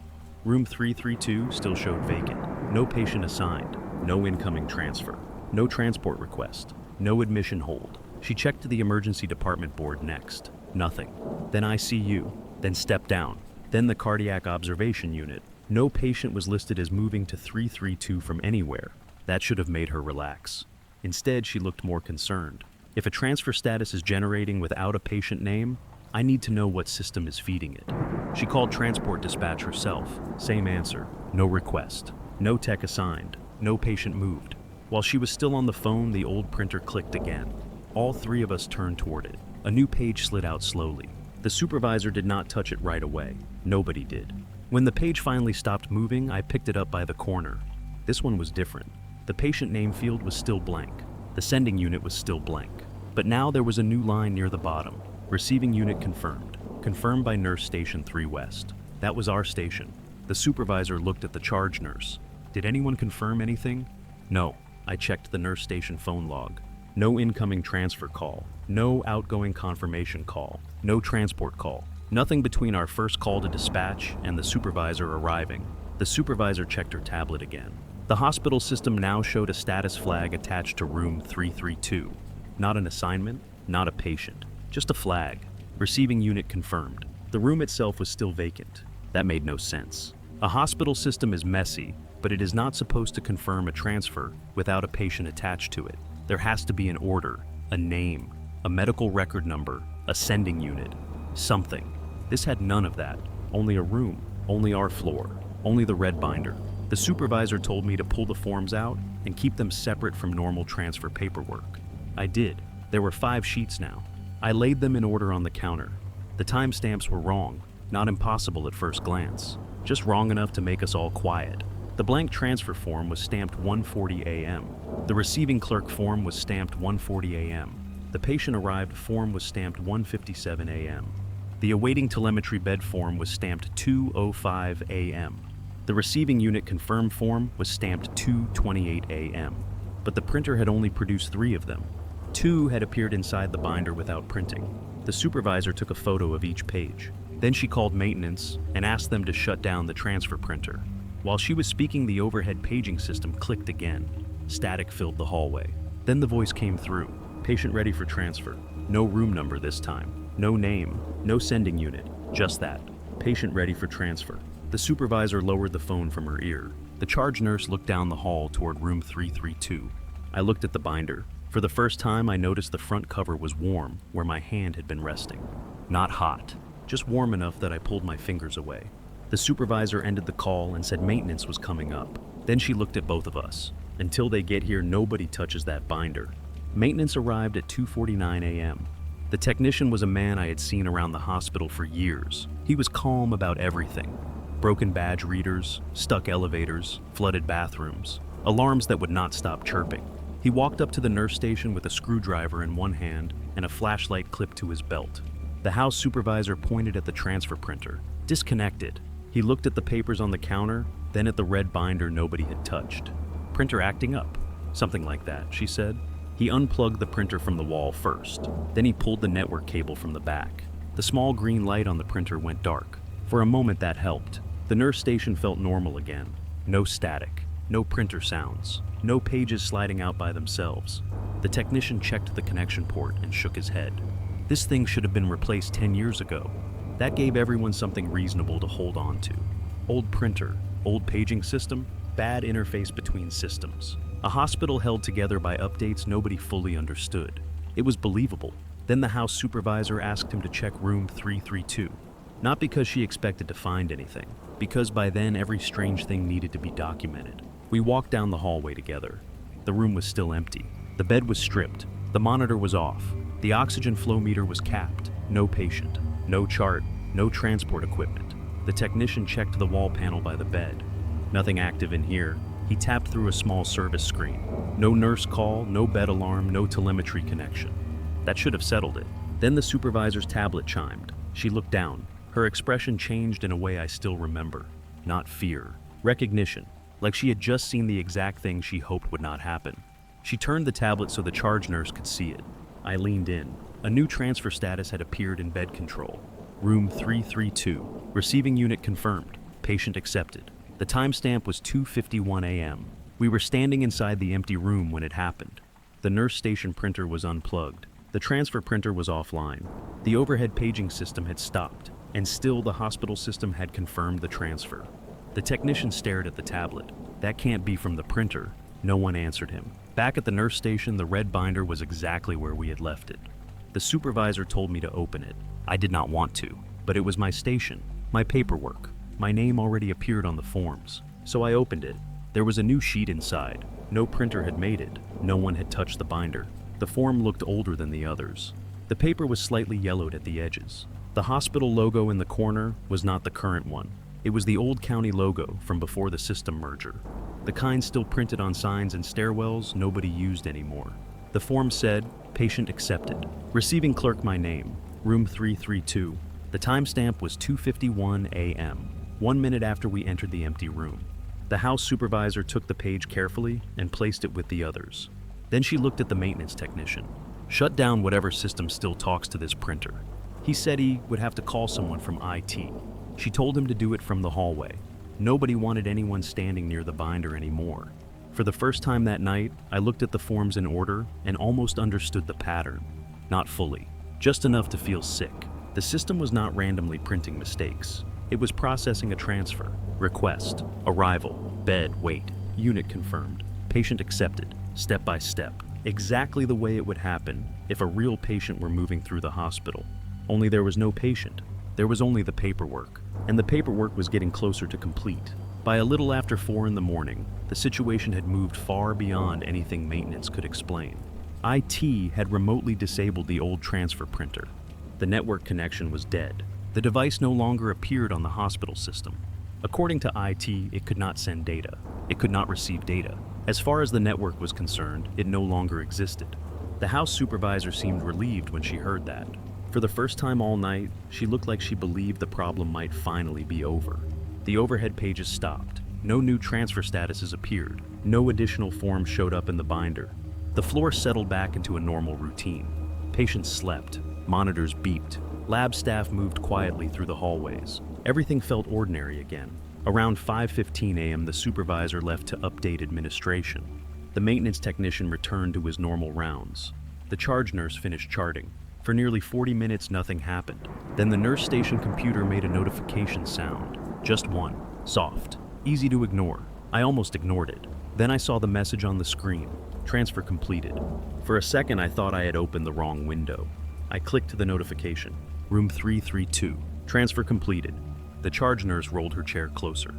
Room 332 still showed vacant. No patient assigned, no incoming transfer, no transport request, no admission hold. She checked the emergency department board next. Nothing. Then ICU, then step down, then the cardiac observation unit. No patient was listed as moving to 332 from anywhere. That should have made her relax. Instead, she looked more concerned. If a transfer status is generating without a patient name, I need to know what system is feeding it. She called transport dispatch herself. Same answer. No request. No tech assigned. No patient moved. While she was still on the phone, the old printer clicked again. All 3 of us turned toward it. A new page slid out slowly. The supervisor did not touch it right away. Nobody did. When the page finally stopped moving, I picked it up by the corner. This one was different. The patient name field was still blank. The sending unit was still blank. But now there was a new line near the bottom. Receiving unit confirmed. Confirmed by Nurse Station 3 West. That was our station. The supervisor looked at the charge nurse. Did anyone confirm anything? No. I checked the nurse station phone log. No incoming transfer call. No outgoing confirmation call. No transport call. Nothing between our first call to dispatch and the supervisor arriving. The supervisor checked her tablet again. The hospital system now showed a status flag attached to room 332. Not an assignment, not a patient, just a flag. Receiving unit confirmed. The room itself was still vacant. That made no sense. A hospital system is messy, but it is not supposed to confirm a transfer without a patient attached to it. There has to be an order, a name, a medical record number, a sending unit, something. This had none of that. Only a room, only our floor, only the red binder. The supervisor told me to pull the forms out and keep them separate from normal transfer paperwork. I did. There were 5 sheets now. I laid them in order on the counter. The timestamps were wrong, not impossible at first glance, just wrong enough to make us all quiet. The blank transfer form was stamped 1:40 a.m. The receiving clerk form was stamped 1:40 a.m. The patient arrived form was stamped 1:57 a.m. The awaiting telemetry bed form was stamped 2:05 a.m. The receiving unit confirmed form was stamped 2:28 a.m. But the printer had only produced 3 of them. 2 had appeared inside the binder without printing. The supervisor took a photo of each page. Then she called maintenance and asked them to shut down the transfer printer. While she was speaking, the overhead paging system clicked again. Static filled the hallway. Then the voice came through. Patient ready for transfer. No room number this time. No name. No sending unit. Just that. Patient ready for transfer. The supervisor lowered the phone from her ear. The charge nurse looked down the hall toward room 332. I looked at the binder. For the first time, I noticed the front cover was warm where my hand had been resting. Not hot. just warm enough that I pulled my fingers away. The supervisor ended the call and said maintenance was coming up. Then she looked at both of us. Until they get here, nobody touches that binder. Maintenance arrived at 2:49 a.m. The technician was a man I had seen around the hospital for years. He was calm about everything. Broken badge readers, stuck elevators, flooded bathrooms, alarms that would not stop chirping. He walked up to the nurse station with a screwdriver in one hand and a flashlight clipped to his belt. The house supervisor pointed at the transfer printer. Disconnected. He looked at the papers on the counter, then at the red binder nobody had touched. Printer acting up. Something like that, she said. He unplugged the printer from the wall first. Then he pulled the network cable from the back. The small green light on the printer went dark. For a moment that helped. The nurse station felt normal again. No static. No printer sounds. No pages sliding out by themselves. The technician checked the connection port and shook his head. This thing should have been replaced 10 years ago. That gave everyone something reasonable to hold on to. Old printer, old paging system, bad interface between systems. A hospital held together by updates nobody fully understood. It was believable. Then the house supervisor asked him to check room 332. Not because she expected to find anything, because by then every strange thing needed to be documented. We walked down the hallway together. The room was still empty. The bed was stripped. The monitor was off. The oxygen flow meter was capped. No patient. No chart. No transport equipment. The technician checked the wall panel by the bed. Nothing active in here. He tapped through a small service screen. No nurse call, no bed alarm, no telemetry connection. That should have settled it. Then the supervisor's tablet chimed. She looked down. Her expression changed in a way I still remember. Not fear. Recognition. Like she had just seen the exact thing she hoped would not happen. She turned the tablet so the charge nurse could see it. I leaned in. A new transfer status had appeared in bed control. Room 332. Receiving unit confirmed. Patient accepted. The timestamp was 2:51 a.m. We were standing inside the empty room when it happened. The nurse station printer was unplugged. The transfer printer was offline. The overhead paging system had stopped, and still the hospital system had confirmed the transfer. The technician stared at the tablet. That can't be from the printer. No one answered him. Back at the nurse station, the red binder was exactly where we had left it. The supervisor told me to open it. I did not want to, but it was my station, my paperwork. My name already appeared on the forms, so I opened it. There was a new sheet inside. No printer had made it. No one had touched the binder. The form looked older than the others. The paper was slightly yellowed at the edges. The hospital logo in the corner was not the current one. It was the old county logo from before the system merger. The kind still printed on signs and stairwells nobody used anymore. The form said, patient accepted. Receiving clerk my name, room 332. The timestamp was 2:51 a.m., 1 minute after we entered the empty room. The house supervisor took the page carefully and placed it with the others. Then she looked at the maintenance technician. Shut down whatever system still talks to this printer. He said he would have to call someone from IT. She told him to do it from the hallway. Nobody wanted anyone standing near the binder anymore. For the first time that night, I looked at the forms in order and almost understood the pattern. Not fully, just enough to feel sick. The system was not randomly printing mistakes. It was processing a transfer, request, arrival, bed, wait, unit confirmed, patient accepted, step by step, exactly the way it would happen if a real patient were moving through the hospital. Only there was no patient. There was only the paperwork, and the paperwork was getting closer to complete. By a little after 4 in the morning, the situation had moved far beyond anything maintenance could explain. IT had remotely disabled the old transfer printer. The network connection was dead. The device no longer appeared on the hospital system. According to IT, it could not send data. It could not receive data. As far as the network was concerned, it no longer existed. The house supervisor seemed relieved when she heard that. For the first time all night, she looked like she believed the problem might finally be over. The overhead pages stopped. No new transfer statuses appeared. No additional forms showed up in the binder. The floor settled back into a normal routine. Patients slept. Monitors beeped. Lab staff moved quietly through the hallways. Everything felt ordinary again. Around 5:15 a.m., the supervisor left to update administration. The maintenance technician returned to his normal rounds. The charge nurse finished charting. For nearly 40 minutes, nothing happened. Then the nurse station computer made a notification sound. Just one. Soft. Easy to ignore. I almost ignored it. Then I saw the message on the screen. Transfer completed. For a second, I thought I had opened the wrong window. I clicked the notification. Room 332. Transfer completed. The charge nurse rolled her chair closer.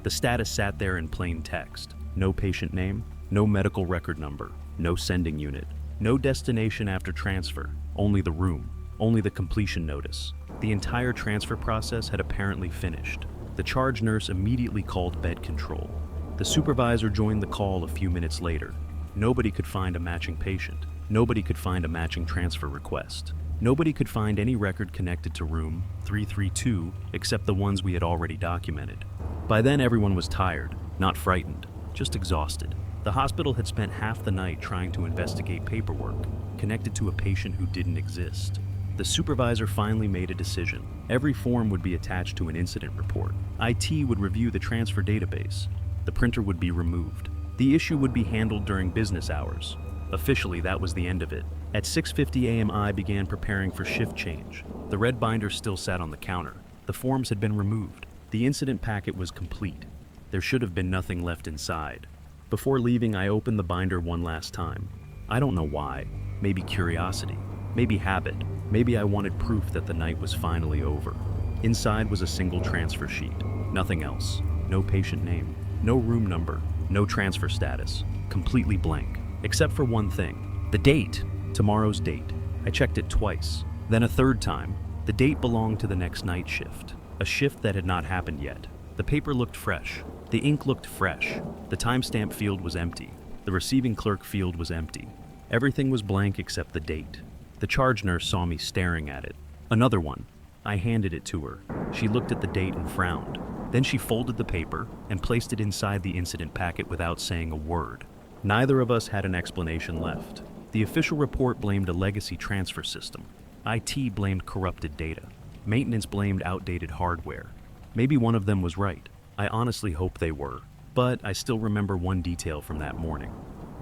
The status sat there in plain text. No patient name, no medical record number, no sending unit, no destination after transfer, only the room, only the completion notice. The entire transfer process had apparently finished. The charge nurse immediately called bed control. The supervisor joined the call a few minutes later. Nobody could find a matching patient. Nobody could find a matching transfer request. Nobody could find any record connected to room 332 except the ones we had already documented. By then everyone was tired, not frightened, just exhausted. The hospital had spent half the night trying to investigate paperwork connected to a patient who didn't exist. The supervisor finally made a decision. Every form would be attached to an incident report. IT would review the transfer database. The printer would be removed. The issue would be handled during business hours. Officially, that was the end of it. At 6:50 a.m. I began preparing for shift change. The red binder still sat on the counter. The forms had been removed. The incident packet was complete. There should have been nothing left inside. Before leaving, I opened the binder one last time. I don't know why. Maybe curiosity. Maybe habit. Maybe I wanted proof that the night was finally over. Inside was a single transfer sheet. Nothing else. No patient name. No room number. No transfer status. Completely blank. Except for one thing. The date. Tomorrow's date. I checked it twice. Then a third time. The date belonged to the next night shift. A shift that had not happened yet. The paper looked fresh. The ink looked fresh. The timestamp field was empty. The receiving clerk field was empty. Everything was blank except the date. The charge nurse saw me staring at it. Another one. I handed it to her. She looked at the date and frowned. Then she folded the paper and placed it inside the incident packet without saying a word. Neither of us had an explanation left. The official report blamed a legacy transfer system. IT blamed corrupted data. Maintenance blamed outdated hardware. Maybe one of them was right. I honestly hope they were. But I still remember one detail from that morning.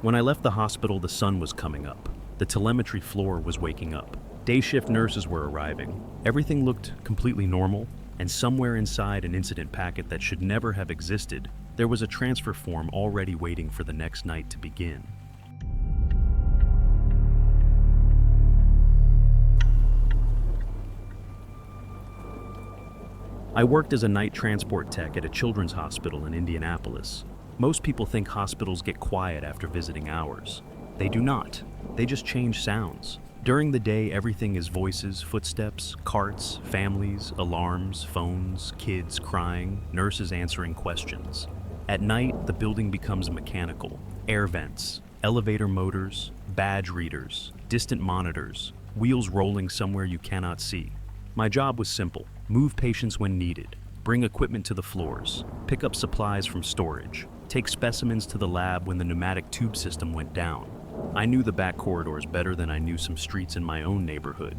When I left the hospital, the sun was coming up. The telemetry floor was waking up. Day shift nurses were arriving. Everything looked completely normal, and somewhere inside an incident packet that should never have existed, there was a transfer form already waiting for the next night to begin. I worked as a night transport tech at a children's hospital in Indianapolis. Most people think hospitals get quiet after visiting hours. They do not. They just change sounds. During the day, everything is voices, footsteps, carts, families, alarms, phones, kids crying, nurses answering questions. At night, the building becomes mechanical. Air vents, elevator motors, badge readers, distant monitors, wheels rolling somewhere you cannot see. My job was simple. Move patients when needed, bring equipment to the floors, pick up supplies from storage, take specimens to the lab when the pneumatic tube system went down. I knew the back corridors better than I knew some streets in my own neighborhood.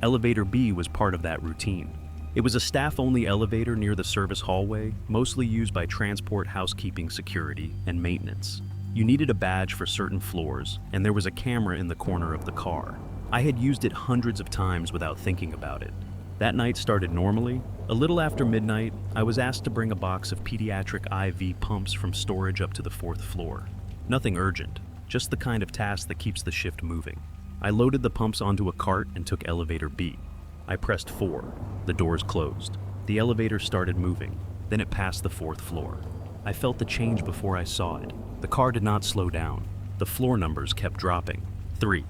Elevator B was part of that routine. It was a staff-only elevator near the service hallway, mostly used by transport, housekeeping, security, and maintenance. You needed a badge for certain floors, and there was a camera in the corner of the car. I had used it hundreds of times without thinking about it. That night started normally. A little after midnight, I was asked to bring a box of pediatric IV pumps from storage up to the 4th floor. Nothing urgent, just the kind of task that keeps the shift moving. I loaded the pumps onto a cart and took elevator B. I pressed 4. The doors closed. The elevator started moving. Then it passed the 4th floor. I felt the change before I saw it. The car did not slow down. The floor numbers kept dropping. 3,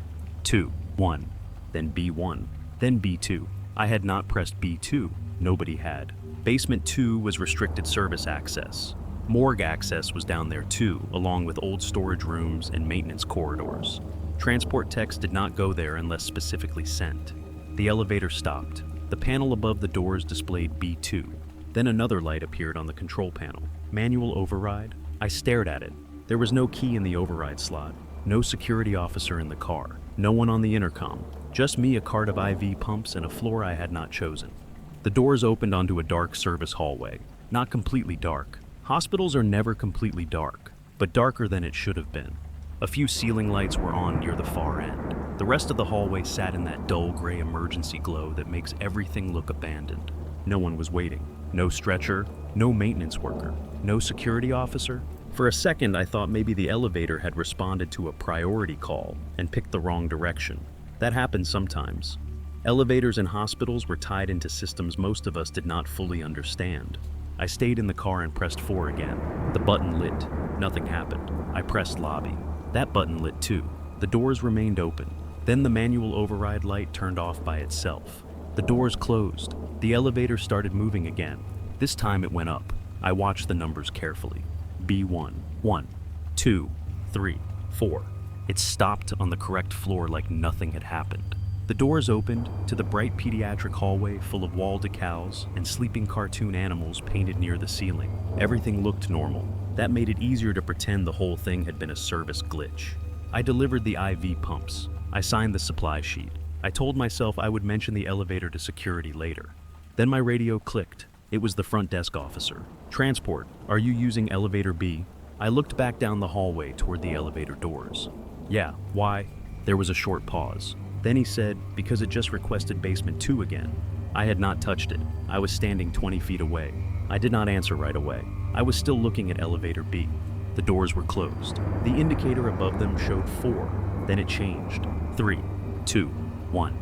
2, 1, then B1, then B2. I had not pressed B2. Nobody had. Basement 2 was restricted service access. Morgue access was down there too, along with old storage rooms and maintenance corridors. Transport techs did not go there unless specifically sent. The elevator stopped. The panel above the doors displayed B2. Then another light appeared on the control panel. Manual override? I stared at it. There was no key in the override slot. No security officer in the car. No one on the intercom. Just me, a cart of IV pumps, and a floor I had not chosen. The doors opened onto a dark service hallway. Not completely dark. Hospitals are never completely dark, but darker than it should have been. A few ceiling lights were on near the far end. The rest of the hallway sat in that dull gray emergency glow that makes everything look abandoned. No one was waiting. No stretcher, no maintenance worker, no security officer. For a second, I thought maybe the elevator had responded to a priority call and picked the wrong direction. That happens sometimes. Elevators in hospitals were tied into systems most of us did not fully understand. I stayed in the car and pressed 4 again. The button lit. Nothing happened. I pressed lobby. That button lit too. The doors remained open. Then the manual override light turned off by itself. The doors closed. The elevator started moving again. This time it went up. I watched the numbers carefully. B1, 1, 2, 3, 4. It stopped on the correct floor like nothing had happened. The doors opened to the bright pediatric hallway full of wall decals and sleeping cartoon animals painted near the ceiling. Everything looked normal. That made it easier to pretend the whole thing had been a service glitch. I delivered the IV pumps. I signed the supply sheet. I told myself I would mention the elevator to security later. Then my radio clicked. It was the front desk officer. "Transport, are you using elevator B?" I looked back down the hallway toward the elevator doors. "Yeah, why?" There was a short pause. Then he said, "Because it just requested basement 2 again." I had not touched it. I was standing 20 feet away. I did not answer right away. I was still looking at elevator B. The doors were closed. The indicator above them showed 4. Then it changed. 3, 2, 1.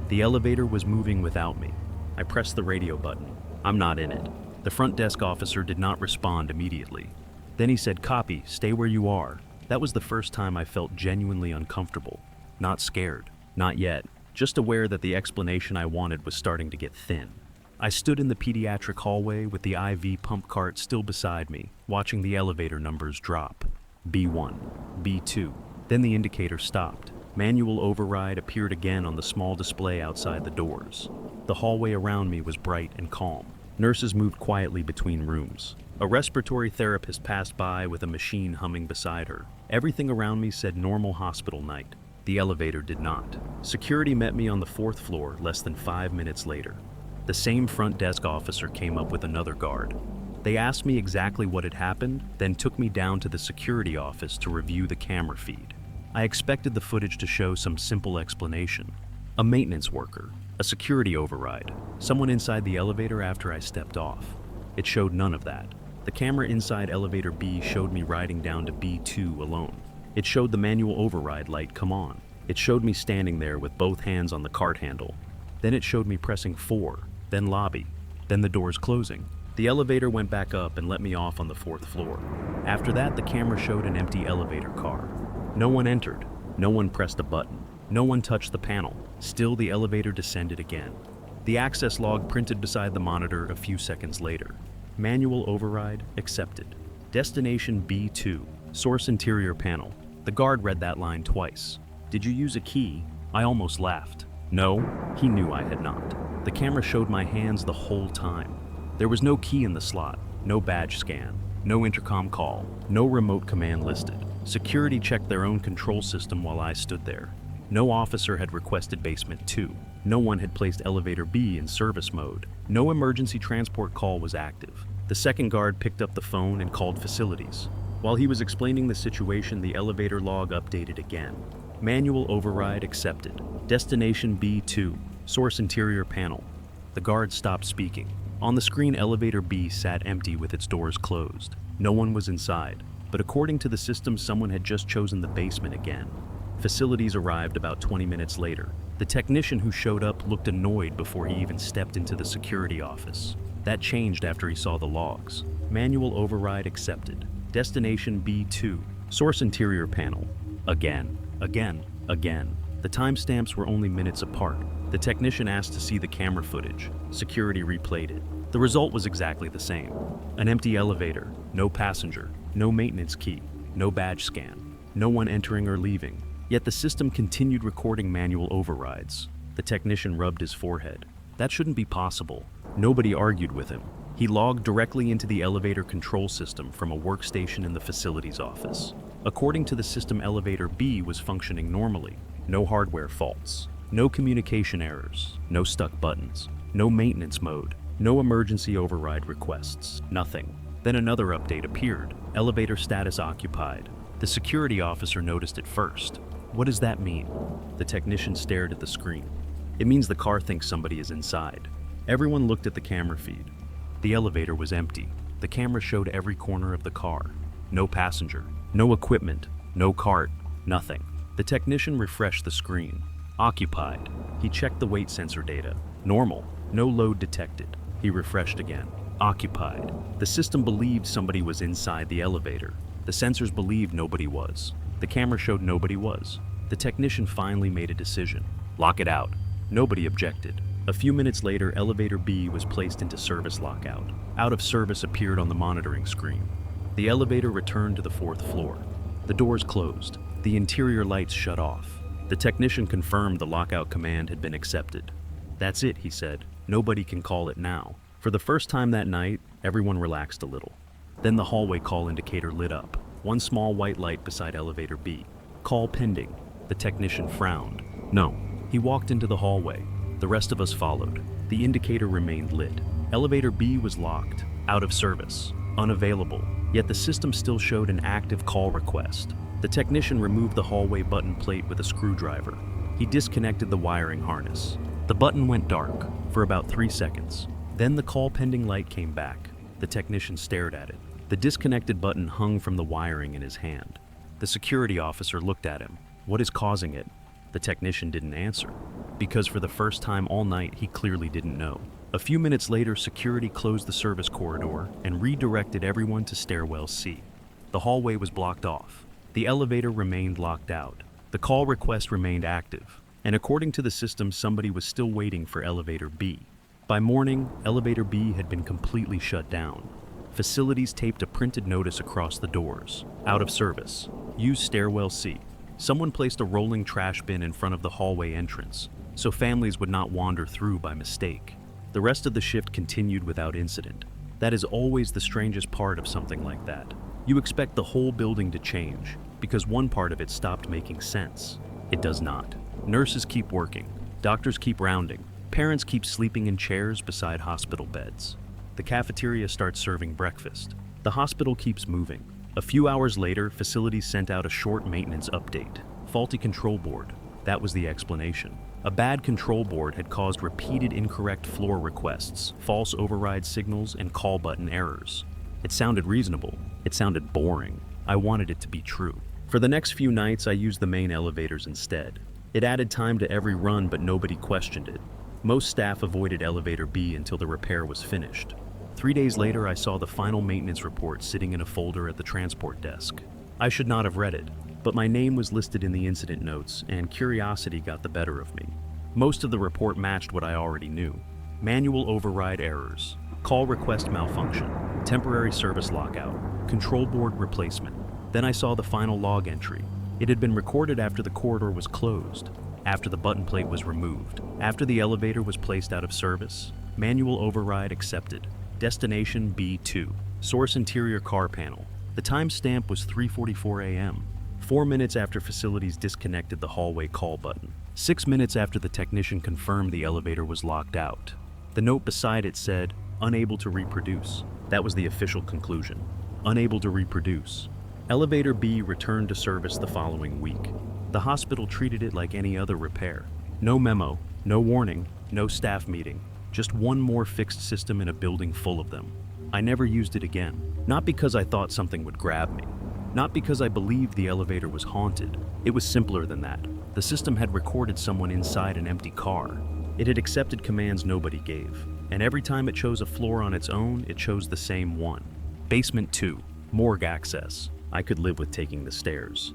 The elevator was moving without me. I pressed the radio button. "I'm not in it." The front desk officer did not respond immediately. Then he said, "Copy, stay where you are." That was the first time I felt genuinely uncomfortable. Not scared. Not yet. Just aware that the explanation I wanted was starting to get thin. I stood in the pediatric hallway with the IV pump cart still beside me, watching the elevator numbers drop. B1, B2. Then the indicator stopped. Manual override appeared again on the small display outside the doors. The hallway around me was bright and calm. Nurses moved quietly between rooms. A respiratory therapist passed by with a machine humming beside her. Everything around me said normal hospital night. The elevator did not. Security met me on the 4th floor less than 5 minutes later. The same front desk officer came up with another guard. They asked me exactly what had happened, then took me down to the security office to review the camera feed. I expected the footage to show some simple explanation. A maintenance worker, a security override, someone inside the elevator after I stepped off. It showed none of that. The camera inside elevator B showed me riding down to B2 alone. It showed the manual override light come on. It showed me standing there with both hands on the cart handle. Then it showed me pressing 4, then lobby, then the doors closing. The elevator went back up and let me off on the 4th floor. After that, the camera showed an empty elevator car. No one entered. No one pressed a button. No one touched the panel. Still, the elevator descended again. The access log printed beside the monitor a few seconds later. Manual override accepted. Destination B2, source interior panel. The guard read that line twice. "Did you use a key?" I almost laughed. No, he knew I had not. The camera showed my hands the whole time. There was no key in the slot, no badge scan, no intercom call, no remote command listed. Security checked their own control system while I stood there. No officer had requested basement 2. No one had placed elevator B in service mode. No emergency transport call was active. The second guard picked up the phone and called facilities. While he was explaining the situation, the elevator log updated again. Manual override accepted. Destination B2, source interior panel. The guard stopped speaking. On the screen, elevator B sat empty with its doors closed. No one was inside, but according to the system, someone had just chosen the basement again. Facilities arrived about 20 minutes later. The technician who showed up looked annoyed before he even stepped into the security office. That changed after he saw the logs. Manual override accepted. Destination B2, source interior panel. Again, again, again. The timestamps were only minutes apart. The technician asked to see the camera footage. Security replayed it. The result was exactly the same. An empty elevator, no passenger, no maintenance key, no badge scan, no one entering or leaving. Yet the system continued recording manual overrides. The technician rubbed his forehead. That shouldn't be possible. Nobody argued with him. He logged directly into the elevator control system from a workstation in the facilities office. According to the system, elevator B was functioning normally. No hardware faults, no communication errors, no stuck buttons, no maintenance mode, no emergency override requests, nothing. Then another update appeared. Elevator status occupied. The security officer noticed it first. What does that mean? The technician stared at the screen. It means the car thinks somebody is inside. Everyone looked at the camera feed. The elevator was empty. The camera showed every corner of the car. No passenger, no equipment, no cart, nothing. The technician refreshed the screen. Occupied. He checked the weight sensor data. Normal. No load detected. He refreshed again. Occupied. The system believed somebody was inside the elevator. The sensors believed nobody was. The camera showed nobody was. The technician finally made a decision. Lock it out. Nobody objected. A few minutes later, elevator B was placed into service lockout. Out of service appeared on the monitoring screen. The elevator returned to the 4th floor. The doors closed. The interior lights shut off. The technician confirmed the lockout command had been accepted. That's it, he said. Nobody can call it now. For the first time that night, everyone relaxed a little. Then the hallway call indicator lit up. One small white light beside elevator B. Call pending. The technician frowned. No. He walked into the hallway. The rest of us followed. The indicator remained lit. Elevator B was locked, out of service, unavailable, yet the system still showed an active call request. The technician removed the hallway button plate with a screwdriver. He disconnected the wiring harness. The button went dark for about 3 seconds. Then the call pending light came back. The technician stared at it. The disconnected button hung from the wiring in his hand. The security officer looked at him. What is causing it? The technician didn't answer, because for the first time all night he clearly didn't know. A few minutes later, security closed the service corridor and redirected everyone to stairwell C. The hallway was blocked off. The elevator remained locked out. The call request remained active, and according to the system, somebody was still waiting for elevator B. By morning, elevator B had been completely shut down. Facilities taped a printed notice across the doors. Out of service. Use stairwell C. Someone placed a rolling trash bin in front of the hallway entrance, so families would not wander through by mistake. The rest of the shift continued without incident. That is always the strangest part of something like that. You expect the whole building to change, because one part of it stopped making sense. It does not. Nurses keep working. Doctors keep rounding. Parents keep sleeping in chairs beside hospital beds. The cafeteria starts serving breakfast. The hospital keeps moving. A few hours later, facilities sent out a short maintenance update. Faulty control board. That was the explanation. A bad control board had caused repeated incorrect floor requests, false override signals, and call button errors. It sounded reasonable. It sounded boring. I wanted it to be true. For the next few nights, I used the main elevators instead. It added time to every run, but nobody questioned it. Most staff avoided elevator B until the repair was finished. 3 days later, I saw the final maintenance report sitting in a folder at the transport desk. I should not have read it, but my name was listed in the incident notes, and curiosity got the better of me. Most of the report matched what I already knew. Manual override errors, call request malfunction, temporary service lockout, control board replacement. Then I saw the final log entry. It had been recorded after the corridor was closed, after the button plate was removed, after the elevator was placed out of service. Manual override accepted. Destination B2. Source interior car panel. The timestamp was 3:44 a.m. 4 minutes after facilities disconnected the hallway call button. 6 minutes after the technician confirmed the elevator was locked out. The note beside it said, unable to reproduce. That was the official conclusion. Unable to reproduce. Elevator B returned to service the following week. The hospital treated it like any other repair. No memo, no warning, no staff meeting. Just one more fixed system in a building full of them. I never used it again. Not because I thought something would grab me. Not because I believed the elevator was haunted. It was simpler than that. The system had recorded someone inside an empty car. It had accepted commands nobody gave. And every time it chose a floor on its own, it chose the same one. Basement 2. Morgue access. I could live with taking the stairs.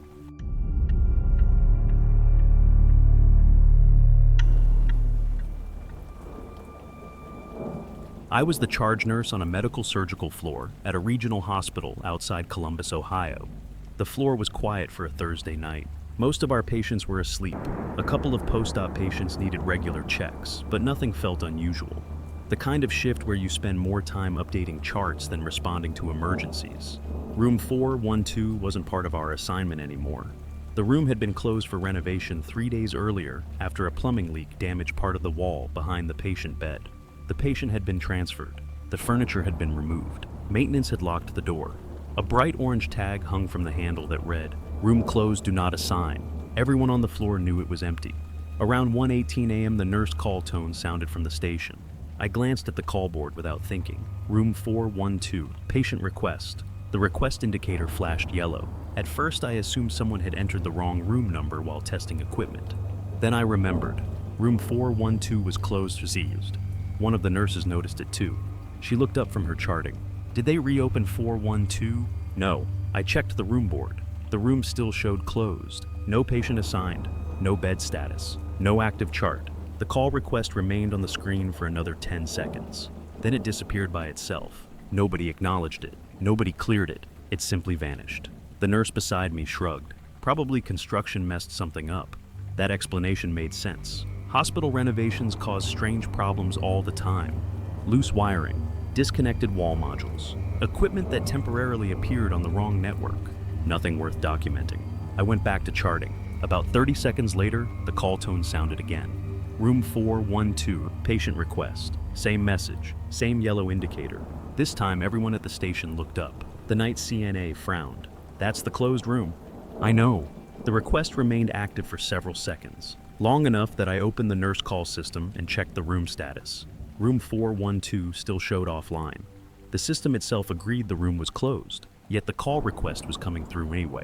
I was the charge nurse on a medical surgical floor at a regional hospital outside Columbus, Ohio. The floor was quiet for a Thursday night. Most of our patients were asleep. A couple of post-op patients needed regular checks, but nothing felt unusual. The kind of shift where you spend more time updating charts than responding to emergencies. Room 412 wasn't part of our assignment anymore. The room had been closed for renovation 3 days earlier after a plumbing leak damaged part of the wall behind the patient bed. The patient had been transferred. The furniture had been removed. Maintenance had locked the door. A bright orange tag hung from the handle that read, "Room closed, do not assign." Everyone on the floor knew it was empty. Around 1:18 a.m., the nurse call tone sounded from the station. I glanced at the call board without thinking. Room 412, patient request. The request indicator flashed yellow. At first, I assumed someone had entered the wrong room number while testing equipment. Then I remembered. Room 412 was closed for seized. One of the nurses noticed it too. She looked up from her charting. Did they reopen 412? No. I checked the room board. The room still showed closed. No patient assigned. No bed status. No active chart. The call request remained on the screen for another 10 seconds. Then it disappeared by itself. Nobody acknowledged it. Nobody cleared it. It simply vanished. The nurse beside me shrugged. Probably construction messed something up. That explanation made sense. Hospital renovations cause strange problems all the time. Loose wiring, disconnected wall modules, equipment that temporarily appeared on the wrong network. Nothing worth documenting. I went back to charting. About 30 seconds later, the call tone sounded again. Room 412, patient request. Same message, same yellow indicator. This time, everyone at the station looked up. The night CNA frowned. That's the closed room. I know. The request remained active for several seconds, long enough that I opened the nurse call system and checked the room status. Room 412 still showed offline. The system itself agreed the room was closed, yet the call request was coming through anyway.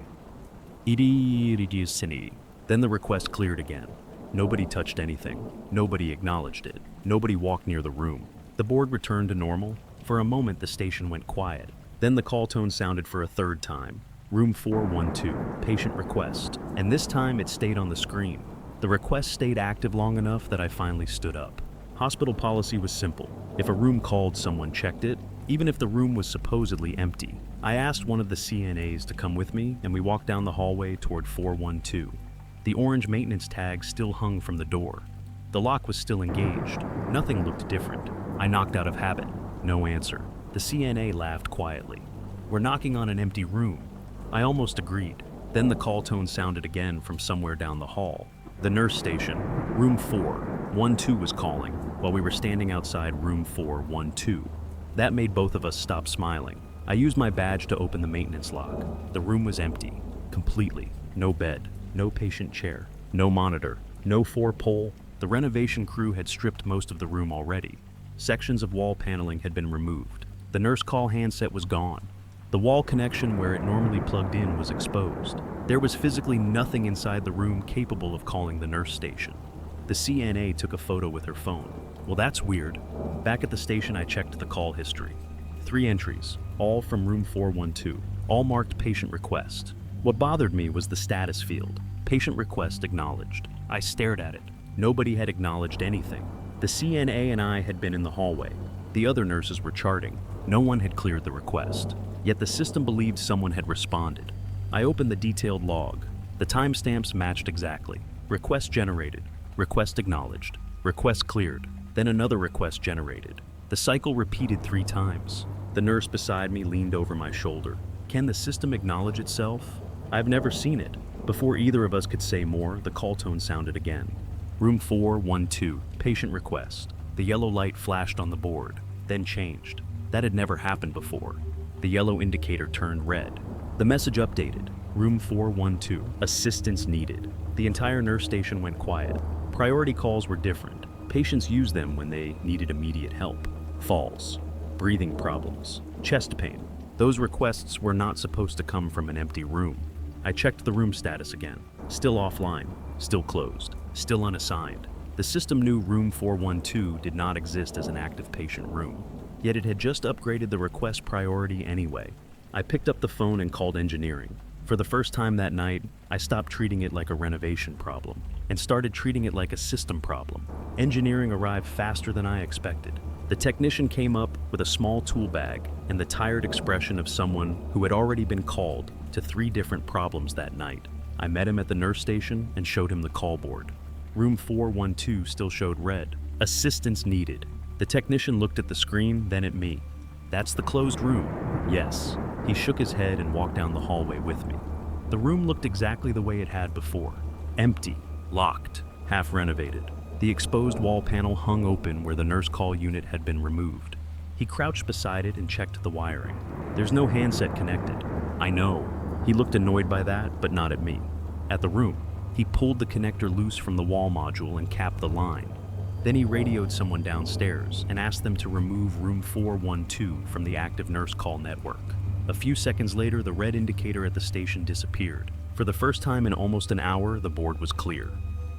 Then the request cleared again. Nobody touched anything. Nobody acknowledged it. Nobody walked near the room. The board returned to normal. For a moment, the station went quiet. Then the call tone sounded for a third time. Room 412, patient request. And this time it stayed on the screen. The request stayed active long enough that I finally stood up. Hospital policy was simple. If a room called, someone checked it, even if the room was supposedly empty. I asked one of the CNAs to come with me, and we walked down the hallway toward 412. The orange maintenance tag still hung from the door. The lock was still engaged. Nothing looked different. I knocked out of habit. No answer. The CNA laughed quietly. We're knocking on an empty room. I almost agreed. Then the call tone sounded again from somewhere down the hall. The nurse station, room 412 was calling, while we were standing outside room 412. That made both of us stop smiling. I used my badge to open the maintenance lock. The room was empty. Completely. No bed. No patient chair. No monitor. No 4-pole. The renovation crew had stripped most of the room already. Sections of wall paneling had been removed. The nurse call handset was gone. The wall connection where it normally plugged in was exposed. There was physically nothing inside the room capable of calling the nurse station. The CNA took a photo with her phone. Well, that's weird. Back at the station, I checked the call history. 3 entries, all from room 412, all marked patient request. What bothered me was the status field. Patient request acknowledged. I stared at it. Nobody had acknowledged anything. The CNA and I had been in the hallway. The other nurses were charting. No one had cleared the request. Yet the system believed someone had responded. I opened the detailed log. The timestamps matched exactly. Request generated. Request acknowledged. Request cleared. Then another request generated. The cycle repeated 3 times. The nurse beside me leaned over my shoulder. Can the system acknowledge itself? I've never seen it. Before either of us could say more, the call tone sounded again. Room 412, patient request. The yellow light flashed on the board, then changed. That had never happened before. The yellow indicator turned red. The message updated. Room 412, assistance needed. The entire nurse station went quiet. Priority calls were different. Patients used them when they needed immediate help. Falls, breathing problems, chest pain. Those requests were not supposed to come from an empty room. I checked the room status again. Still offline, still closed, still unassigned. The system knew room 412 did not exist as an active patient room. Yet it had just upgraded the request priority anyway. I picked up the phone and called engineering. For the first time that night, I stopped treating it like a renovation problem and started treating it like a system problem. Engineering arrived faster than I expected. The technician came up with a small tool bag and the tired expression of someone who had already been called to 3 different problems that night. I met him at the nurse station and showed him the call board. Room 412 still showed red. Assistance needed. The technician looked at the screen, then at me. That's the closed room. Yes. He shook his head and walked down the hallway with me. The room looked exactly the way it had before. Empty, locked, half renovated. The exposed wall panel hung open where the nurse call unit had been removed. He crouched beside it and checked the wiring. There's no handset connected. I know. He looked annoyed by that, but not at me. At the room, he pulled the connector loose from the wall module and capped the line. Then he radioed someone downstairs and asked them to remove room 412 from the active nurse call network. A few seconds later, the red indicator at the station disappeared. For the first time in almost an hour, the board was clear.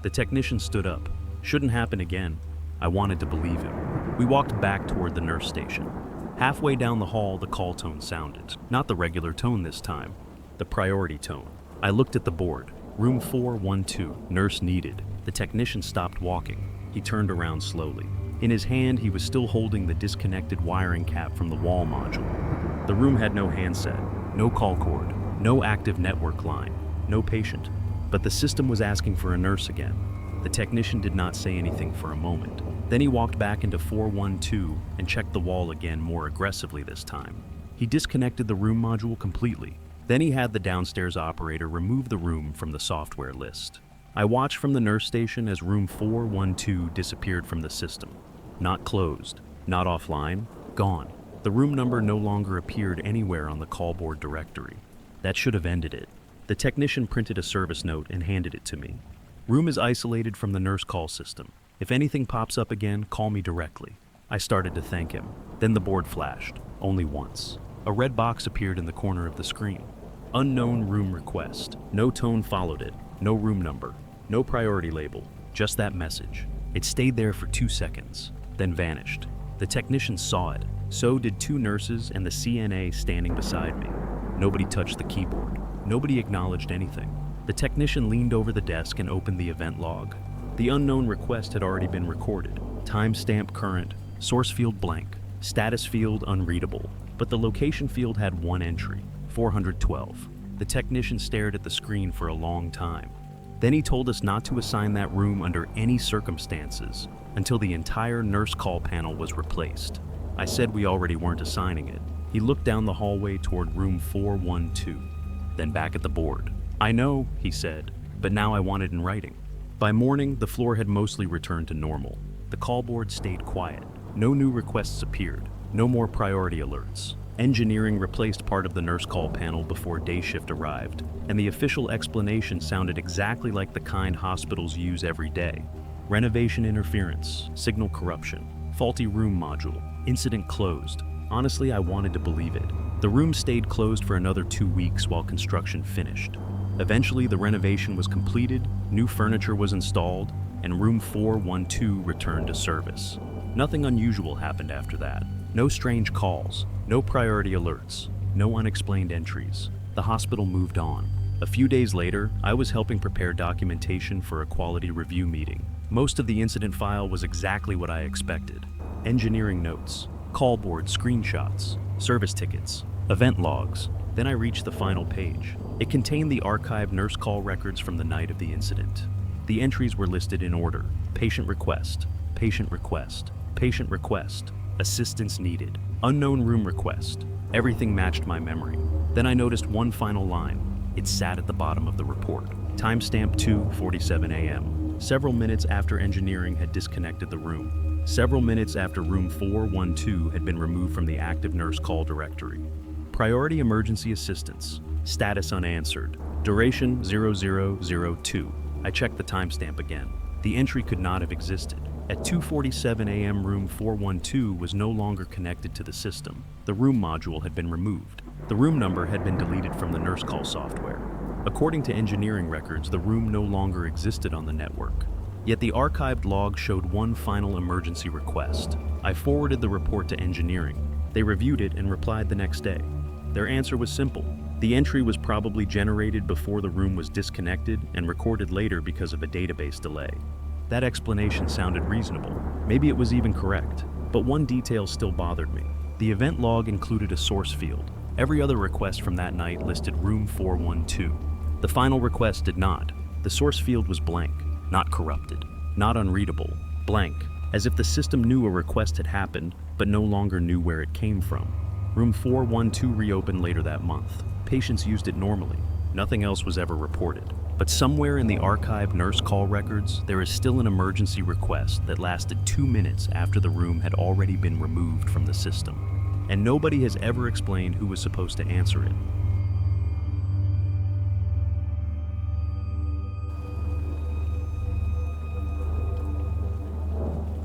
The technician stood up. Shouldn't happen again. I wanted to believe him. We walked back toward the nurse station. Halfway down the hall, the call tone sounded. Not the regular tone this time, the priority tone. I looked at the board. Room 412, nurse needed. The technician stopped walking. He turned around slowly. In his hand, he was still holding the disconnected wiring cap from the wall module. The room had no handset, no call cord, no active network line, no patient. But the system was asking for a nurse again. The technician did not say anything for a moment. Then he walked back into 412 and checked the wall again more aggressively this time. He disconnected the room module completely. Then he had the downstairs operator remove the room from the software list. I watched from the nurse station as room 412 disappeared from the system. Not closed, not offline, gone. The room number no longer appeared anywhere on the call board directory. That should have ended it. The technician printed a service note and handed it to me. Room is isolated from the nurse call system. If anything pops up again, call me directly. I started to thank him. Then the board flashed, only once. A red box appeared in the corner of the screen. Unknown room request. No tone followed it. No room number. No priority label. Just that message. It stayed there for 2 seconds, then vanished. The technician saw it. So did 2 nurses and the CNA standing beside me. Nobody touched the keyboard. Nobody acknowledged anything. The technician leaned over the desk and opened the event log. The unknown request had already been recorded. Timestamp current, source field blank, status field unreadable. But the location field had one entry, 412. The technician stared at the screen for a long time. Then he told us not to assign that room under any circumstances until the entire nurse call panel was replaced. I said we already weren't assigning it. He looked down the hallway toward room 412, then back at the board. I know, he said, but now I want it in writing. By morning, the floor had mostly returned to normal. The call board stayed quiet. No new requests appeared. No more priority alerts. Engineering replaced part of the nurse call panel before day shift arrived, and the official explanation sounded exactly like the kind hospitals use every day. Renovation interference, signal corruption, faulty room module, incident closed. Honestly, I wanted to believe it. The room stayed closed for another 2 weeks while construction finished. Eventually, the renovation was completed, new furniture was installed, and room 412 returned to service. Nothing unusual happened after that. No strange calls, no priority alerts, no unexplained entries. The hospital moved on. A few days later, I was helping prepare documentation for a quality review meeting. Most of the incident file was exactly what I expected. Engineering notes, call board screenshots, service tickets, event logs. Then I reached the final page. It contained the archived nurse call records from the night of the incident. The entries were listed in order: patient request, patient request, patient request, assistance needed, unknown room request. Everything matched my memory. Then I noticed one final line. It sat at the bottom of the report. Timestamp 2:47 a.m. Several minutes after engineering had disconnected the room. Several minutes after room 412 had been removed from the active nurse call directory. Priority emergency assistance. Status unanswered. Duration 0002. I checked the timestamp again. The entry could not have existed. At 2:47 a.m. room 412 was no longer connected to the system. The room module had been removed. The room number had been deleted from the nurse call software. According to engineering records, the room no longer existed on the network. Yet the archived log showed one final emergency request. I forwarded the report to engineering. They reviewed it and replied the next day. Their answer was simple. The entry was probably generated before the room was disconnected and recorded later because of a database delay. That explanation sounded reasonable. Maybe it was even correct. But one detail still bothered me. The event log included a source field. Every other request from that night listed room 412. The final request did not. The source field was blank, not corrupted, not unreadable, blank, as if the system knew a request had happened, but no longer knew where it came from. Room 412 reopened later that month. Patients used it normally. Nothing else was ever reported. But somewhere in the archived nurse call records, there is still an emergency request that lasted 2 minutes after the room had already been removed from the system. And nobody has ever explained who was supposed to answer it.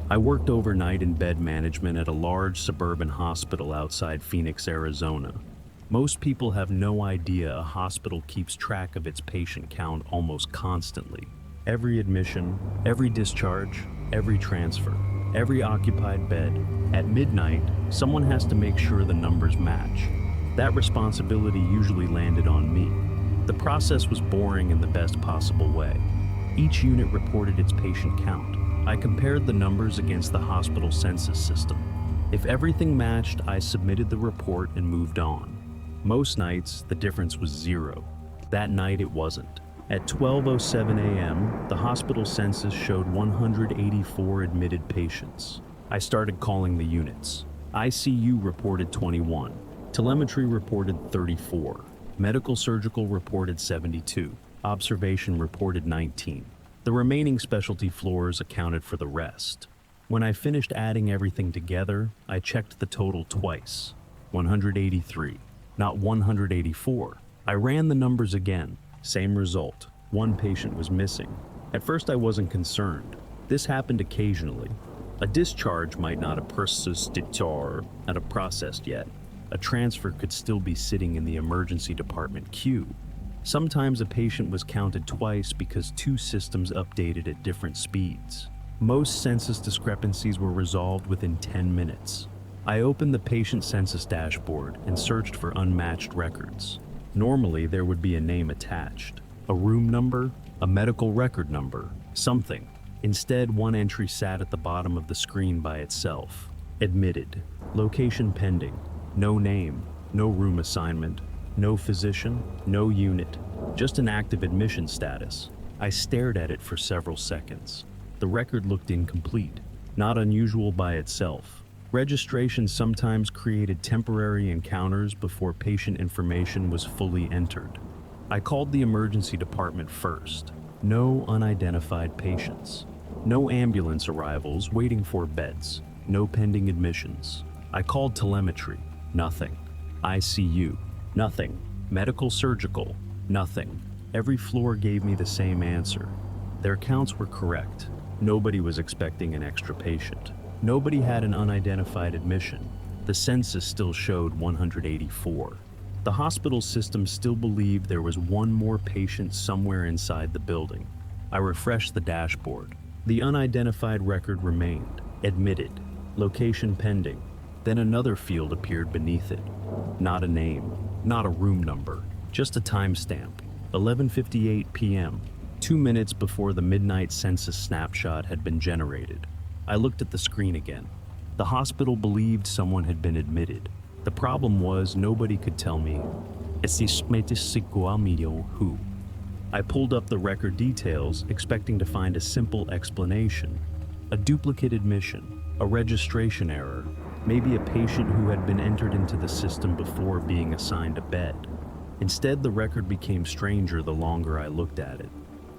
I worked overnight in bed management at a large suburban hospital outside Phoenix, Arizona. Most people have no idea a hospital keeps track of its patient count almost constantly. Every admission, every discharge, every transfer, every occupied bed. At midnight, someone has to make sure the numbers match. That responsibility usually landed on me. The process was boring in the best possible way. Each unit reported its patient count. I compared the numbers against the hospital census system. If everything matched, I submitted the report and moved on. Most nights, the difference was 0. That night, it wasn't. At 12:07 a.m., the hospital census showed 184 admitted patients. I started calling the units. ICU reported 21. Telemetry reported 34. Medical surgical reported 72. Observation reported 19. The remaining specialty floors accounted for the rest. When I finished adding everything together, I checked the total twice. 183, not 184. I ran the numbers again. Same result. One patient was missing. At first I wasn't concerned. This happened occasionally. A discharge might not have processed yet. A transfer could still be sitting in the emergency department queue. Sometimes a patient was counted twice because 2 systems updated at different speeds. Most census discrepancies were resolved within 10 minutes. I opened the patient census dashboard and searched for unmatched records. Normally, there would be a name attached, a room number, a medical record number, something. Instead, one entry sat at the bottom of the screen by itself. Admitted. Location pending. No name, no room assignment, no physician, no unit, just an active admission status. I stared at it for several seconds. The record looked incomplete, not unusual by itself. Registration sometimes created temporary encounters before patient information was fully entered. I called the emergency department first. No unidentified patients. No ambulance arrivals waiting for beds. No pending admissions. I called telemetry. Nothing. ICU. Nothing. Medical surgical. Nothing. Every floor gave me the same answer. Their counts were correct. Nobody was expecting an extra patient. Nobody had an unidentified admission. The census still showed 184. The hospital system still believed there was one more patient somewhere inside the building. I refreshed the dashboard. The unidentified record remained. Admitted. Location pending. Then another field appeared beneath it. Not a name, not a room number, just a timestamp. 11:58 p.m., 2 minutes before the midnight census snapshot had been generated. I looked at the screen again. The hospital believed someone had been admitted. The problem was nobody could tell me who. I pulled up the record details, expecting to find a simple explanation. A duplicate admission, a registration error, maybe a patient who had been entered into the system before being assigned a bed. Instead, the record became stranger the longer I looked at it.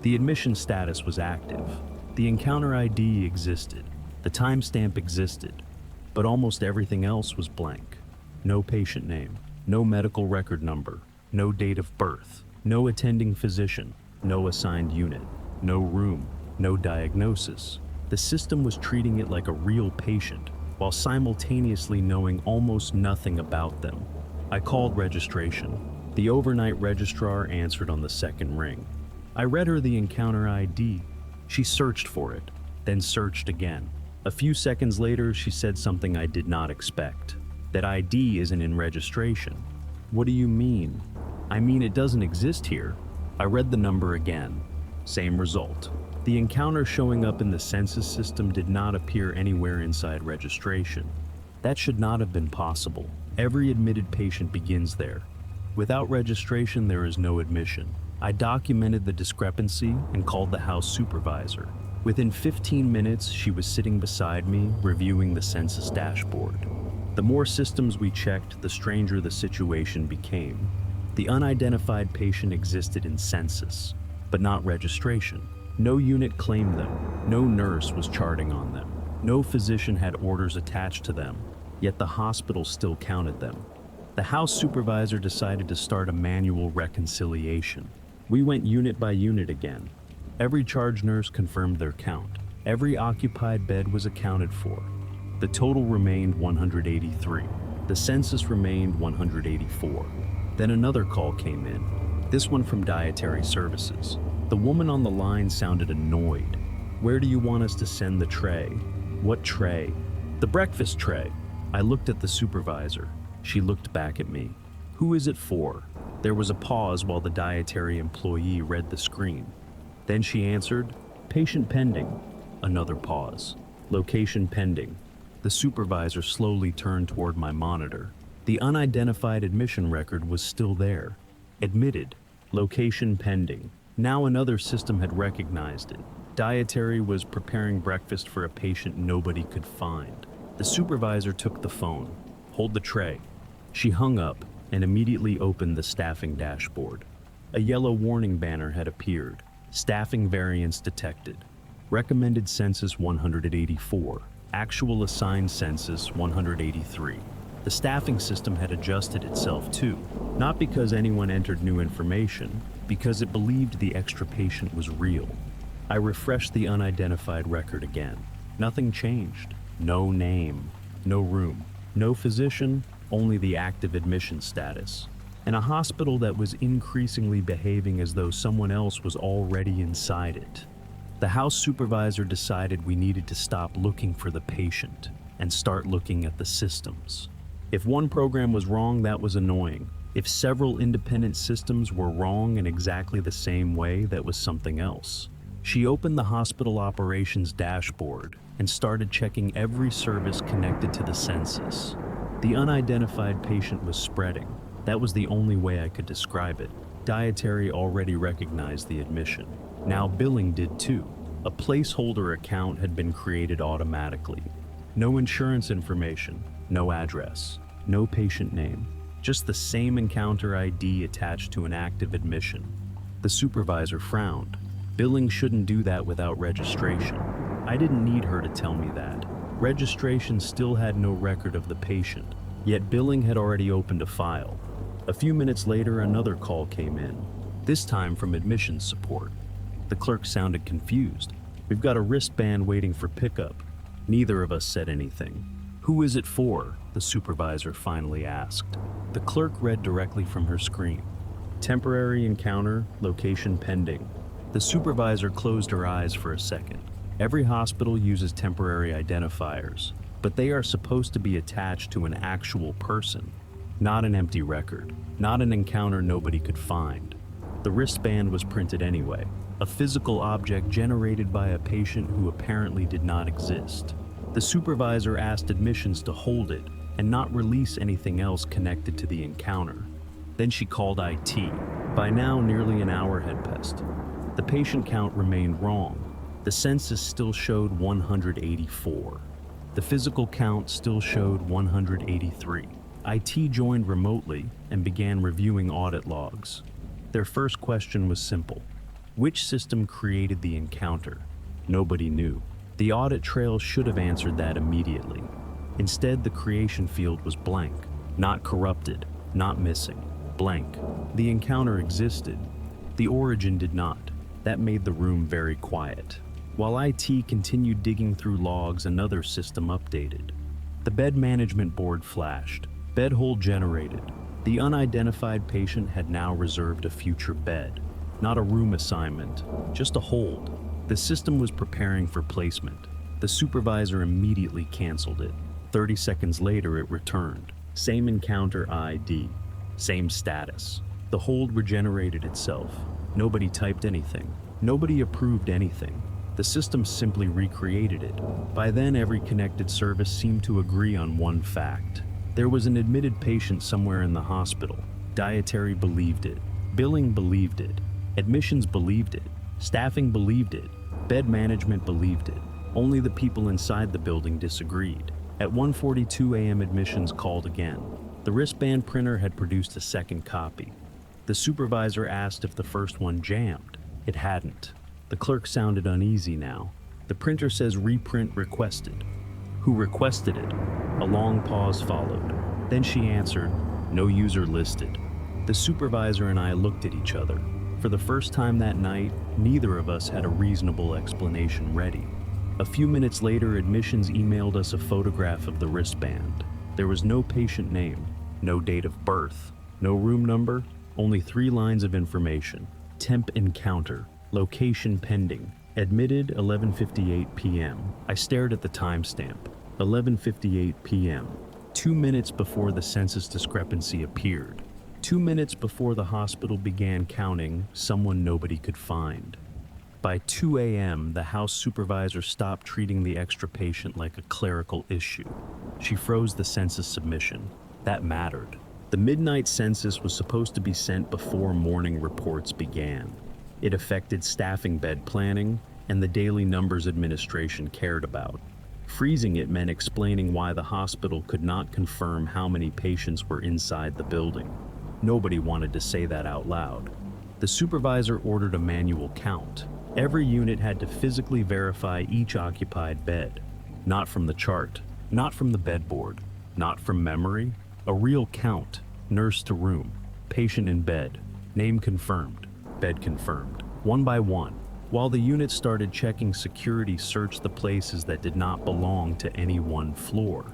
The admission status was active. The encounter ID existed. The timestamp existed. But almost everything else was blank. No patient name, no medical record number, no date of birth, no attending physician, no assigned unit, no room, no diagnosis. The system was treating it like a real patient, while simultaneously knowing almost nothing about them. I called registration. The overnight registrar answered on the second ring. I read her the encounter ID. She searched for it, then searched again. A few seconds later, she said something I did not expect. That ID isn't in registration. What do you mean? I mean, it doesn't exist here. I read the number again. Same result. The encounter showing up in the census system did not appear anywhere inside registration. That should not have been possible. Every admitted patient begins there. Without registration, there is no admission. I documented the discrepancy and called the house supervisor. Within 15 minutes, she was sitting beside me, reviewing the census dashboard. The more systems we checked, the stranger the situation became. The unidentified patient existed in census, but not registration. No unit claimed them. No nurse was charting on them. No physician had orders attached to them, yet the hospital still counted them. The house supervisor decided to start a manual reconciliation. We went unit by unit again. Every charge nurse confirmed their count. Every occupied bed was accounted for. The total remained 183. The census remained 184. Then another call came in, this one from dietary services. The woman on the line sounded annoyed. "Where do you want us to send the tray?" "What tray?" "The breakfast tray." I looked at the supervisor. She looked back at me. "Who is it for?" There was a pause while the dietary employee read the screen. Then she answered, "Patient pending." Another pause. "Location pending." The supervisor slowly turned toward my monitor. The unidentified admission record was still there. Admitted. Location pending. Now another system had recognized it. Dietary was preparing breakfast for a patient nobody could find. The supervisor took the phone. "Hold the tray." She hung up and immediately opened the staffing dashboard. A yellow warning banner had appeared. Staffing variance detected. Recommended census 184. Actual assigned census 183. The staffing system had adjusted itself too, not because anyone entered new information, because it believed the extra patient was real. I refreshed the unidentified record again. Nothing changed. No name, no room, no physician, only the active admission status. And a hospital that was increasingly behaving as though someone else was already inside it. The house supervisor decided we needed to stop looking for the patient and start looking at the systems. If one program was wrong, that was annoying. If several independent systems were wrong in exactly the same way, that was something else. She opened the hospital operations dashboard and started checking every service connected to the census. The unidentified patient was spreading. That was the only way I could describe it. Dietary already recognized the admission. Now billing did too. A placeholder account had been created automatically. No insurance information, no address, no patient name, just the same encounter ID attached to an active admission. The supervisor frowned. Billing shouldn't do that without registration. I didn't need her to tell me that. Registration still had no record of the patient, yet billing had already opened a file. A few minutes later, another call came in, this time from admissions support. The clerk sounded confused. "We've got a wristband waiting for pickup." Neither of us said anything. "Who is it for?" the supervisor finally asked. The clerk read directly from her screen. "Temporary encounter, location pending." The supervisor closed her eyes for a second. Every hospital uses temporary identifiers, but they are supposed to be attached to an actual person, not an empty record, not an encounter nobody could find. The wristband was printed anyway, a physical object generated by a patient who apparently did not exist. The supervisor asked admissions to hold it and not release anything else connected to the encounter. Then she called IT. By now, nearly an hour had passed. The patient count remained wrong. The census still showed 184. The physical count still showed 183. IT joined remotely and began reviewing audit logs. Their first question was simple. Which system created the encounter? Nobody knew. The audit trail should have answered that immediately. Instead, the creation field was blank. Not corrupted, not missing. Blank. The encounter existed. The origin did not. That made the room very quiet. While IT continued digging through logs, another system updated. The bed management board flashed. Bed hold generated. The unidentified patient had now reserved a future bed. Not a room assignment, just a hold. The system was preparing for placement. The supervisor immediately canceled it. 30 seconds later, it returned. Same encounter ID. Same status. The hold regenerated itself. Nobody typed anything. Nobody approved anything. The system simply recreated it. By then, every connected service seemed to agree on one fact. There was an admitted patient somewhere in the hospital. Dietary believed it. Billing believed it. Admissions believed it. Staffing believed it. Bed management believed it. Only the people inside the building disagreed. At 1:42 a.m., admissions called again. The wristband printer had produced a second copy. The supervisor asked if the first one jammed. It hadn't. The clerk sounded uneasy now. The printer says reprint requested. Who requested it? A long pause followed. Then she answered, no user listed. The supervisor and I looked at each other. For the first time that night, neither of us had a reasonable explanation ready. A few minutes later, admissions emailed us a photograph of the wristband. There was no patient name, no date of birth, no room number, only 3 lines of information. Temp encounter, Location pending. Admitted 11:58 p.m. I stared at the timestamp. 11:58 p.m. 2 minutes before the census discrepancy appeared. 2 minutes before the hospital began counting someone nobody could find. By 2 a.m., the house supervisor stopped treating the extra patient like a clerical issue. She froze the census submission. That mattered. The midnight census was supposed to be sent before morning reports began. It affected staffing bed planning and the daily numbers administration cared about. Freezing it meant explaining why the hospital could not confirm how many patients were inside the building. Nobody wanted to say that out loud. The supervisor ordered a manual count. Every unit had to physically verify each occupied bed. Not from the chart, not from the bedboard, not from memory. A real count. Nurse to room, patient in bed, name confirmed, bed confirmed. One by one. While the unit started checking, security searched the places that did not belong to any one floor.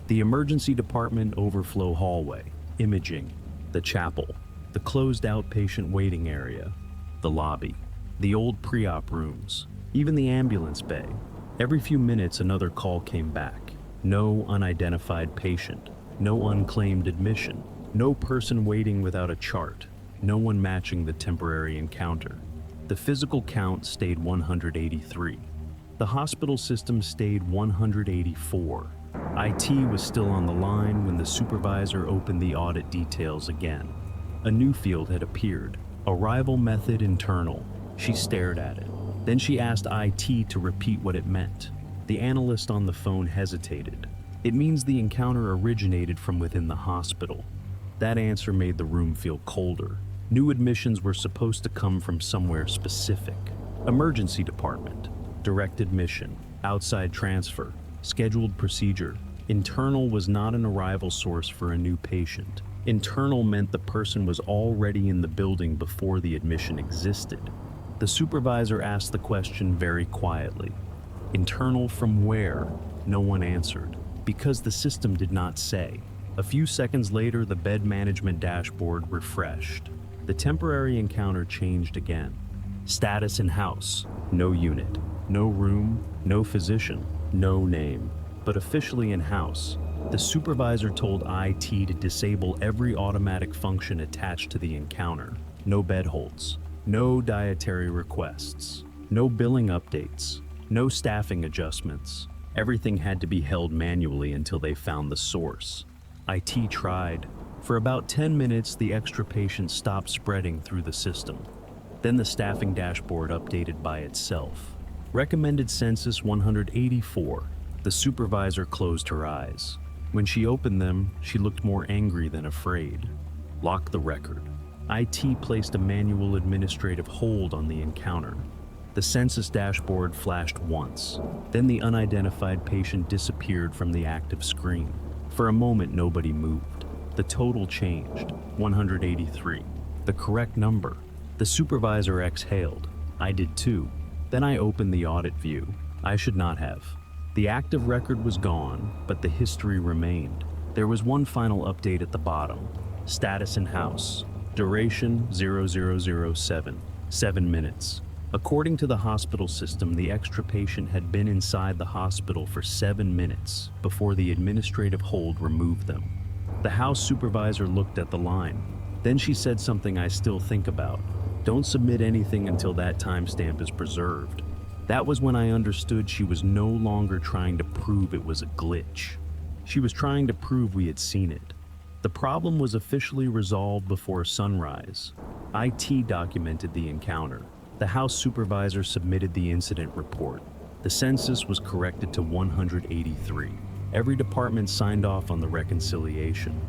The emergency department overflow hallway, imaging, the chapel, the closed outpatient waiting area, the lobby, the old pre-op rooms, even the ambulance bay. Every few minutes another call came back. No unidentified patient, no unclaimed admission, no person waiting without a chart, no one matching the temporary encounter. The physical count stayed 183. The hospital system stayed 184. IT was still on the line when the supervisor opened the audit details again. A new field had appeared, arrival method internal. She stared at it. Then she asked IT to repeat what it meant. The analyst on the phone hesitated. It means the encounter originated from within the hospital. That answer made the room feel colder. New admissions were supposed to come from somewhere specific. Emergency department, direct admission, outside transfer, scheduled procedure. Internal was not an arrival source for a new patient. Internal meant the person was already in the building before the admission existed. The supervisor asked the question very quietly. Internal from where? No one answered, because the system did not say. A few seconds later, the bed management dashboard refreshed. The temporary encounter changed again. Status in house, no unit, no room, no physician, no name, but officially in house. The supervisor told IT to disable every automatic function attached to the encounter. No bed holds, no dietary requests, no billing updates, no staffing adjustments. Everything had to be held manually until they found the source. IT tried. For about 10 minutes, the extra patients stopped spreading through the system. Then the staffing dashboard updated by itself. Recommended census 184. The supervisor closed her eyes. When she opened them, she looked more angry than afraid. Lock the record. IT placed a manual administrative hold on the encounter. The census dashboard flashed once. Then the unidentified patient disappeared from the active screen. For a moment, nobody moved. The total changed, 183. The correct number. The supervisor exhaled. I did too. Then I opened the audit view. I should not have. The active record was gone, but the history remained. There was one final update at the bottom. Status in house. Duration 0007. 7 minutes. According to the hospital system, the extra patient had been inside the hospital for 7 minutes before the administrative hold removed them. The house supervisor looked at the line. Then she said something I still think about. Don't submit anything until that timestamp is preserved. That was when I understood she was no longer trying to prove it was a glitch. She was trying to prove we had seen it. The problem was officially resolved before sunrise. IT documented the encounter. The house supervisor submitted the incident report. The census was corrected to 183. Every department signed off on the reconciliation.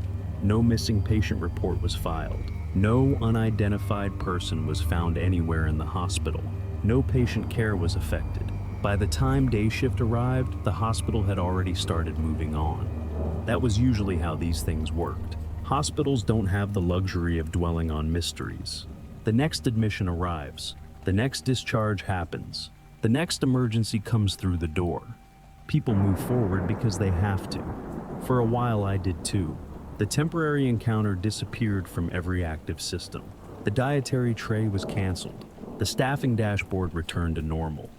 No missing patient report was filed. No unidentified person was found anywhere in the hospital. No patient care was affected. By the time day shift arrived, the hospital had already started moving on. That was usually how these things worked. Hospitals don't have the luxury of dwelling on mysteries. The next admission arrives. The next discharge happens. The next emergency comes through the door. People move forward because they have to. For a while I did too. The temporary encounter disappeared from every active system. The dietary tray was canceled. The The staffing dashboard returned to normal.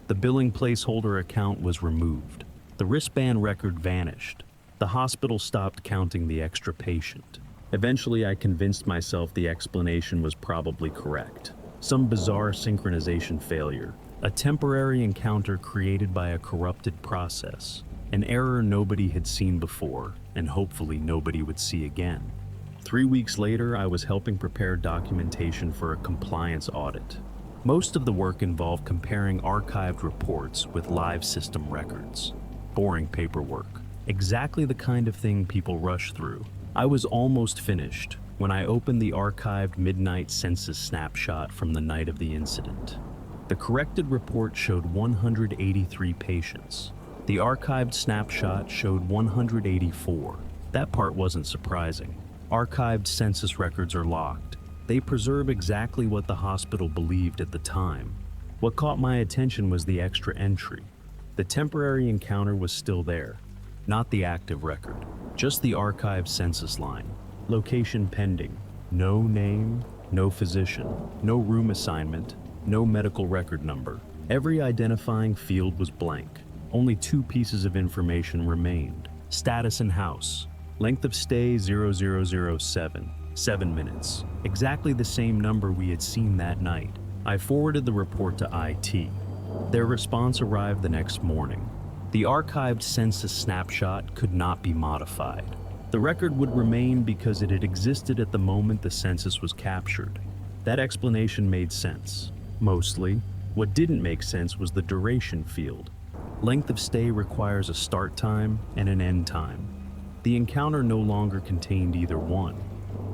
The billing placeholder account was removed. The wristband record vanished. The hospital stopped counting the extra patient. Eventually, I convinced myself the explanation was probably correct. Some bizarre synchronization failure, a temporary encounter created by a corrupted process, an error nobody had seen before, and hopefully nobody would see again. 3 weeks later, I was helping prepare documentation for a compliance audit. Most of the work involved comparing archived reports with live system records. Boring paperwork. Exactly the kind of thing people rush through. I was almost finished when I opened the archived midnight census snapshot from the night of the incident. The corrected report showed 183 patients. The archived snapshot showed 184. That part wasn't surprising. Archived census records are locked. They preserve exactly what the hospital believed at the time. What caught my attention was the extra entry. The temporary encounter was still there, not the active record, just the archived census line. Location pending. No name, no physician, no room assignment, no medical record number. Every identifying field was blank. Only 2 pieces of information remained. Status and house. Length of stay 0007. 7 minutes. Exactly the same number we had seen that night. I forwarded the report to IT. Their response arrived the next morning. The archived census snapshot could not be modified. The record would remain because it had existed at the moment the census was captured. That explanation made sense. Mostly. What didn't make sense was the duration field. Length of stay requires a start time and an end time. The encounter no longer contained either one.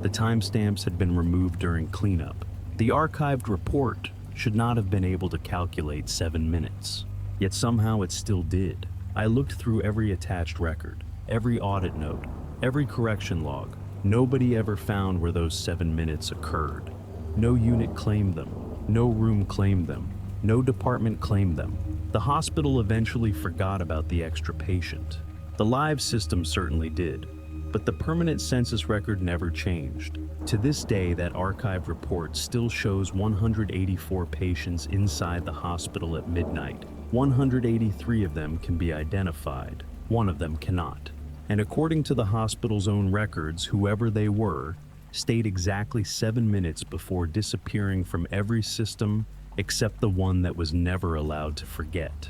The timestamps had been removed during cleanup. The archived report should not have been able to calculate 7 minutes. Yet somehow it still did. I looked through every attached record, every audit note, every correction log. Nobody ever found where those 7 minutes occurred. No unit claimed them. No room claimed them. No department claimed them. The hospital eventually forgot about the extra patient. The live system certainly did, but the permanent census record never changed. To this day, that archived report still shows 184 patients inside the hospital at midnight. 183 of them can be identified. 1 of them cannot. And according to the hospital's own records, whoever they were stayed exactly 7 minutes before disappearing from every system except the one that was never allowed to forget.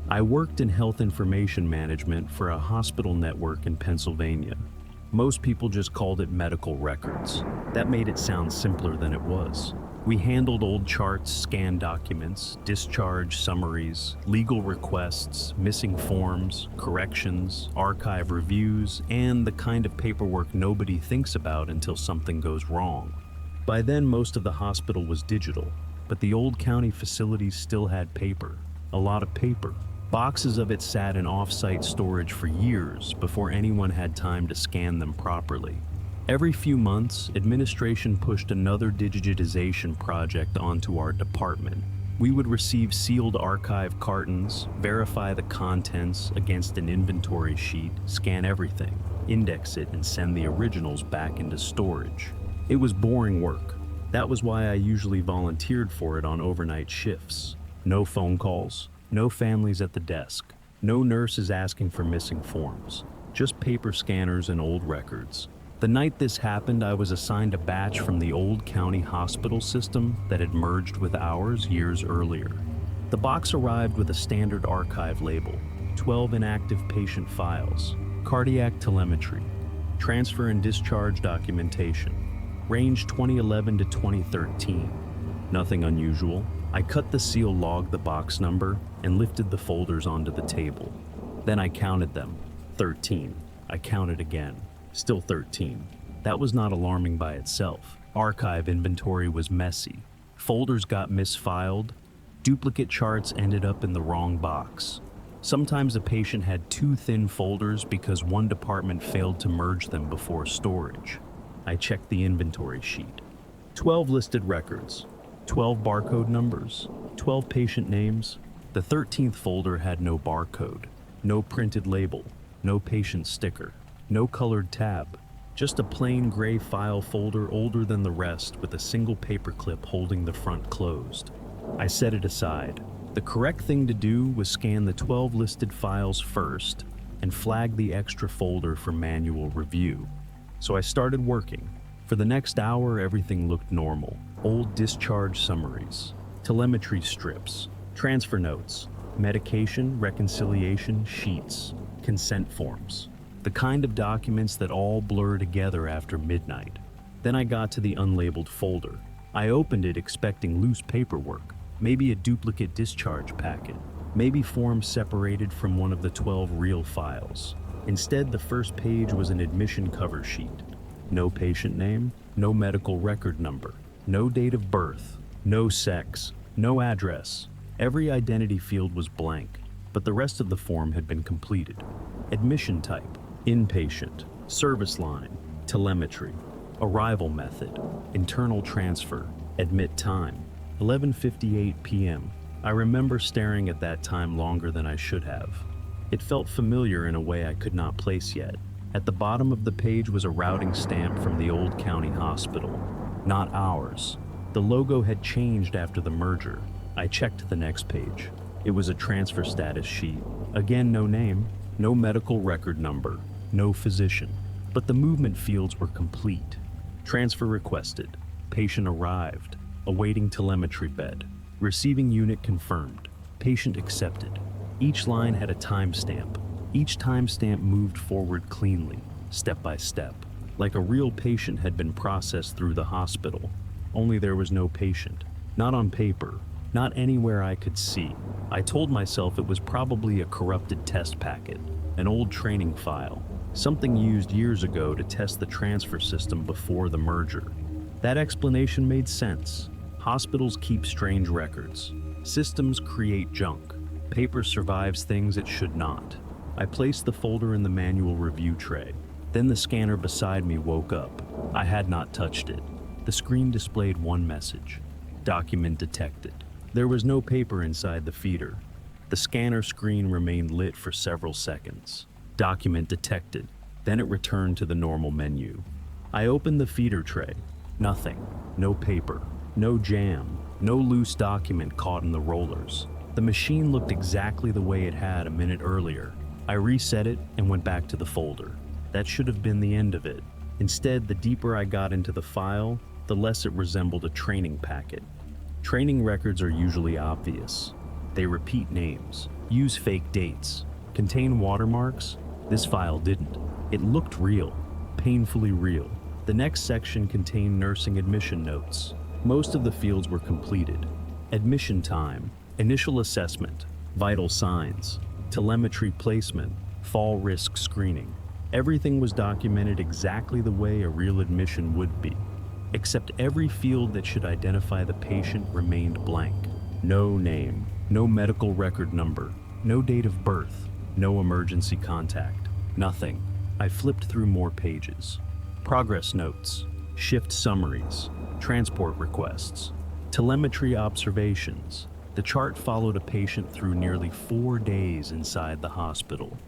I worked in health information management for a hospital network in Pennsylvania. Most people just called it medical records. That made it sound simpler than it was. We handled old charts, scanned documents, discharge summaries, legal requests, missing forms, corrections, archive reviews, and the kind of paperwork nobody thinks about until something goes wrong. By then, most of the hospital was digital, but the old county facilities still had paper. A lot of paper. Boxes of it sat in off-site storage for years before anyone had time to scan them properly. Every few months, administration pushed another digitization project onto our department. We would receive sealed archive cartons, verify the contents against an inventory sheet, scan everything, index it, and send the originals back into storage. It was boring work. That was why I usually volunteered for it on overnight shifts. No phone calls, no families at the desk, no nurses asking for missing forms, just paper scanners and old records. The night this happened, I was assigned a batch from the old county hospital system that had merged with ours years earlier. The box arrived with a standard archive label, 12 inactive patient files, cardiac telemetry, transfer and discharge documentation, range 2011 to 2013. Nothing unusual. I cut the seal, logged the box number, and lifted the folders onto the table. Then I counted them. 13. I counted again. Still 13. That was not alarming by itself. Archive inventory was messy. Folders got misfiled. Duplicate charts ended up in the wrong box. Sometimes a patient had 2 thin folders because one department failed to merge them before storage. I checked the inventory sheet. 12 listed records, 12 barcode numbers, 12 patient names. The 13th folder had no barcode, no printed label, no patient sticker, no colored tab, just a plain gray file folder older than the rest with a single paperclip holding the front closed. I set it aside. The correct thing to do was scan the 12 listed files first and flag the extra folder for manual review. So I started working. For the next hour, everything looked normal. Old discharge summaries, telemetry strips, transfer notes, medication, reconciliation sheets, consent forms. The kind of documents that all blur together after midnight. Then I got to the unlabeled folder. I opened it expecting loose paperwork, maybe a duplicate discharge packet, maybe forms separated from one of the 12 real files. Instead, the first page was an admission cover sheet. No patient name, no medical record number, no date of birth, no sex, no address. Every identity field was blank, but the rest of the form had been completed. Admission type, inpatient, service line, telemetry, arrival method, internal transfer, admit time, 11:58 p.m. I remember staring at that time longer than I should have. It felt familiar in a way I could not place yet. At the bottom of the page was a routing stamp from the old county hospital, not ours. The logo had changed after the merger. I checked the next page. It was a transfer status sheet. Again, no name, no medical record number, no physician. But the movement fields were complete. Transfer requested. Patient arrived. Awaiting telemetry bed. Receiving unit confirmed. Patient accepted. Each line had a timestamp. Each timestamp moved forward cleanly, step by step, like a real patient had been processed through the hospital. Only there was no patient. Not on paper. Not anywhere I could see. I told myself it was probably a corrupted test packet, an old training file, something used years ago to test the transfer system before the merger. That explanation made sense. Hospitals keep strange records. Systems create junk. Paper survives things it should not. I placed the folder in the manual review tray. Then the scanner beside me woke up. I had not touched it. The screen displayed one message. Document detected. There was no paper inside the feeder. The scanner screen remained lit for several seconds. Document detected. Then it returned to the normal menu. I opened the feeder tray. Nothing. No paper. No jam. No loose document caught in the rollers. The machine looked exactly the way it had a minute earlier. I reset it and went back to the folder. That should have been the end of it. Instead, the deeper I got into the file, the less it resembled a training packet. Training records are usually obvious. They repeat names, use fake dates, contain watermarks. This file didn't. It looked real, painfully real. The next section contained nursing admission notes. Most of the fields were completed. Admission time, initial assessment, vital signs, telemetry placement, fall risk screening. Everything was documented exactly the way a real admission would be, except every field that should identify the patient remained blank. No name, no medical record number, no date of birth, no emergency contact, nothing. I flipped through more pages. Progress notes, shift summaries, transport requests, telemetry observations. The chart followed a patient through nearly 4 days inside the hospital.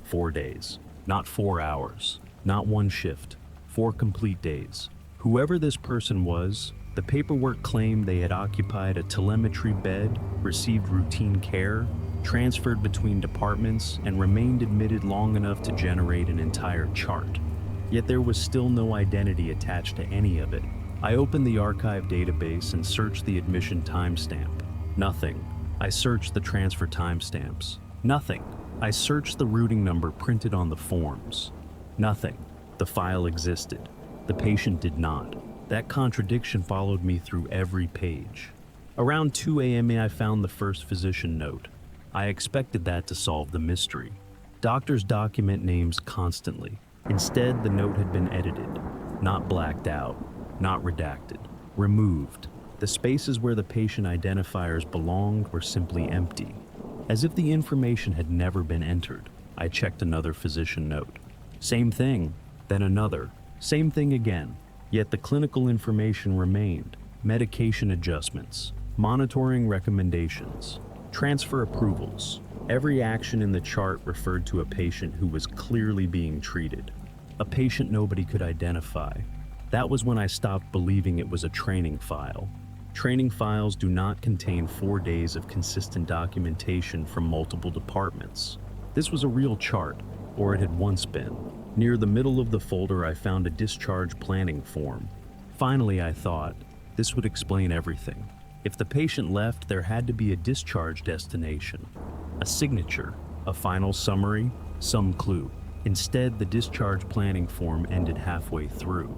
4 days, not 4 hours, not one shift, 4 complete days. Whoever this person was, the paperwork claimed they had occupied a telemetry bed, received routine care, transferred between departments, and remained admitted long enough to generate an entire chart. Yet there was still no identity attached to any of it. I opened the archive database and searched the admission timestamp. Nothing. I searched the transfer timestamps. Nothing. I searched the routing number printed on the forms. Nothing. The file existed. The patient did not. That contradiction followed me through every page. Around 2 a.m. I found the first physician note. I expected that to solve the mystery. Doctors document names constantly. Instead, the note had been edited, not blacked out, not redacted, removed. The spaces where the patient identifiers belonged were simply empty, as if the information had never been entered. I checked another physician note. Same thing, then another. Same thing again. Yet the clinical information remained. Medication adjustments, monitoring recommendations, Transfer approvals. Every action in the chart referred to a patient who was clearly being treated. A patient nobody could identify. That was when I stopped believing it was a training file. Training files do not contain 4 days of consistent documentation from multiple departments. This was a real chart, or it had once been. Near the middle of the folder, I found a discharge planning form. Finally, I thought, this would explain everything. If the patient left, there had to be a discharge destination, a signature, a final summary, some clue. Instead, the discharge planning form ended halfway through.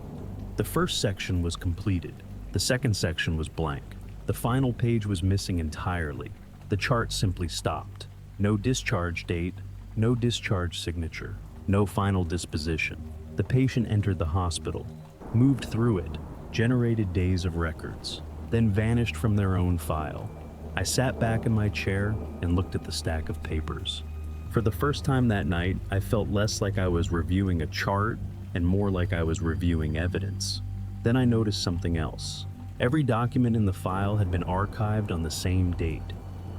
The first section was completed. The second section was blank. The final page was missing entirely. The chart simply stopped. No discharge date, no discharge signature, no final disposition. The patient entered the hospital, moved through it, generated days of records, then vanished from their own file. I sat back in my chair and looked at the stack of papers. For the first time that night, I felt less like I was reviewing a chart and more like I was reviewing evidence. Then I noticed something else. Every document in the file had been archived on the same date.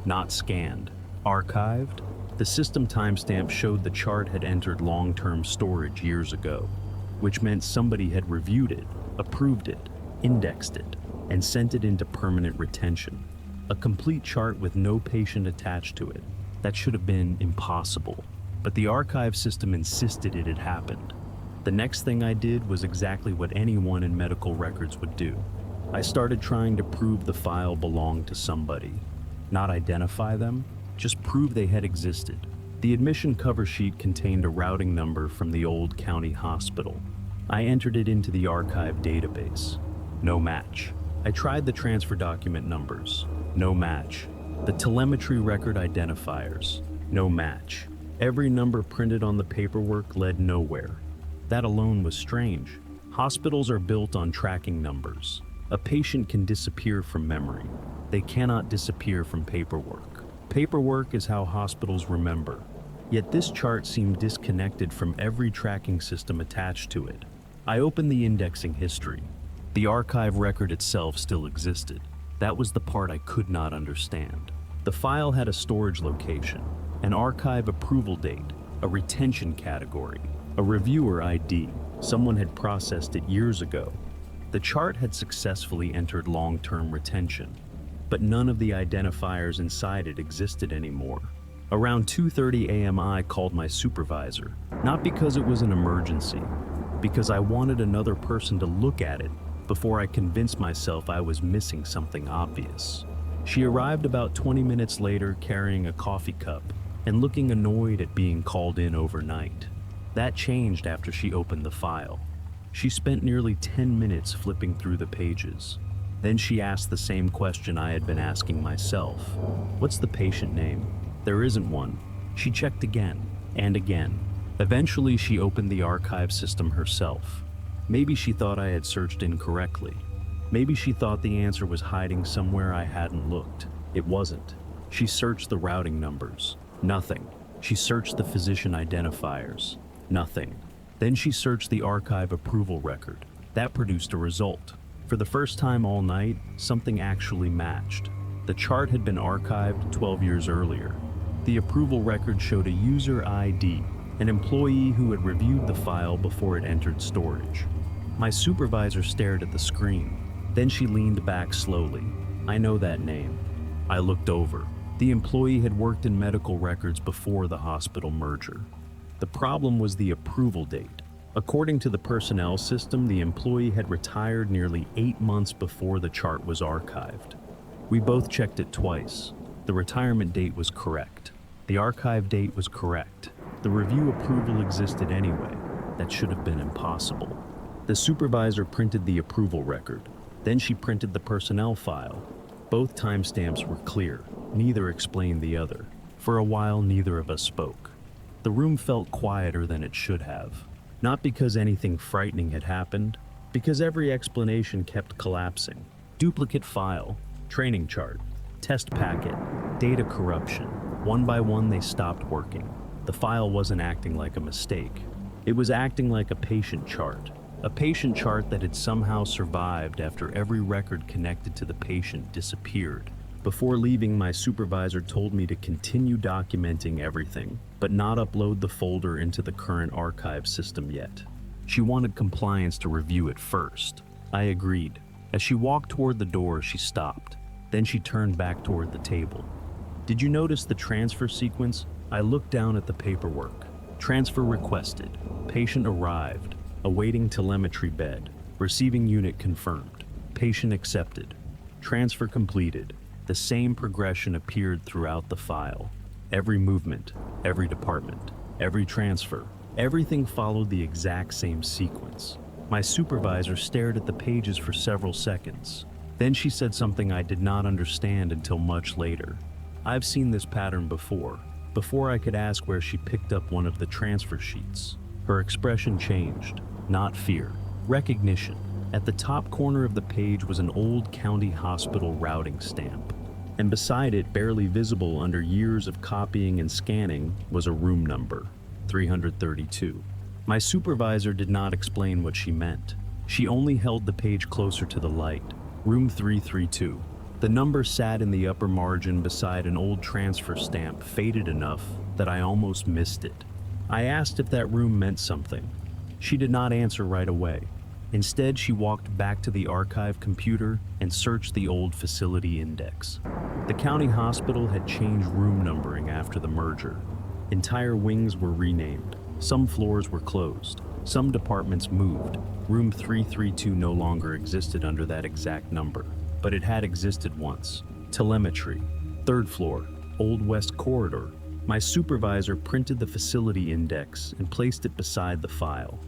Not scanned. Archived? The system timestamp showed the chart had entered long-term storage years ago, which meant somebody had reviewed it, approved it, indexed it, and sent it into permanent retention. A complete chart with no patient attached to it. That should have been impossible, but the archive system insisted it had happened. The next thing I did was exactly what anyone in medical records would do. I started trying to prove the file belonged to somebody. Not identify them, just prove they had existed. The admission cover sheet contained a routing number from the old county hospital. I entered it into the archive database. No match. I tried the transfer document numbers. No match. The telemetry record identifiers. No match. Every number printed on the paperwork led nowhere. That alone was strange. Hospitals are built on tracking numbers. A patient can disappear from memory. They cannot disappear from paperwork. Paperwork is how hospitals remember. Yet this chart seemed disconnected from every tracking system attached to it. I opened the indexing history. The archive record itself still existed. That was the part I could not understand. The file had a storage location, an archive approval date, a retention category, a reviewer ID. Someone had processed it years ago. The chart had successfully entered long-term retention, but none of the identifiers inside it existed anymore. Around 2:30 a.m. I called my supervisor, not because it was an emergency, because I wanted another person to look at it before I convinced myself I was missing something obvious. She arrived about 20 minutes later carrying a coffee cup and looking annoyed at being called in overnight. That changed after she opened the file. She spent nearly 10 minutes flipping through the pages. Then she asked the same question I had been asking myself. What's the patient name? There isn't one. She checked again and again. Eventually, she opened the archive system herself. Maybe she thought I had searched incorrectly. Maybe she thought the answer was hiding somewhere I hadn't looked. It wasn't. She searched the routing numbers. Nothing. She searched the physician identifiers. Nothing. Then she searched the archive approval record. That produced a result. For the first time all night, something actually matched. The chart had been archived 12 years earlier. The approval record showed a user ID, an employee who had reviewed the file before it entered storage. My supervisor stared at the screen. Then she leaned back slowly. I know that name. I looked over. The employee had worked in medical records before the hospital merger. The problem was the approval date. According to the personnel system, the employee had retired nearly 8 months before the chart was archived. We both checked it twice. The retirement date was correct. The archive date was correct. The review approval existed anyway. That should have been impossible. The supervisor printed the approval record. Then she printed the personnel file. Both timestamps were clear. Neither explained the other. For a while, neither of us spoke. The room felt quieter than it should have. Not because anything frightening had happened, because every explanation kept collapsing. Duplicate file, training chart, test packet, data corruption. One by one, they stopped working. The file wasn't acting like a mistake. It was acting like a patient chart that had somehow survived after every record connected to the patient disappeared. Before leaving, my supervisor told me to continue documenting everything, but not upload the folder into the current archive system yet. She wanted compliance to review it first. I agreed. As she walked toward the door, she stopped. Then she turned back toward the table. "Did you notice the transfer sequence?" I looked down at the paperwork. Transfer requested. Patient arrived. Awaiting telemetry bed. Receiving unit confirmed. Patient accepted. Transfer completed. The same progression appeared throughout the file. Every movement, every department, every transfer, everything followed the exact same sequence. My supervisor stared at the pages for several seconds. Then she said something I did not understand until much later. "I've seen this pattern before." Before I could ask where she picked up one of the transfer sheets, her expression changed. Not fear, recognition. At the top corner of the page was an old county hospital routing stamp, and beside it, barely visible under years of copying and scanning, was a room number, 332. My supervisor did not explain what she meant. She only held the page closer to the light. Room 332. The number sat in the upper margin beside an old transfer stamp, faded enough that I almost missed it. I asked if that room meant something. She did not answer right away. Instead, she walked back to the archive computer and searched the old facility index. The county hospital had changed room numbering after the merger. Entire wings were renamed. Some floors were closed. Some departments moved. Room 332 no longer existed under that exact number, but it had existed once. Telemetry. Third floor. Old West Corridor. My supervisor printed the facility index and placed it beside the file.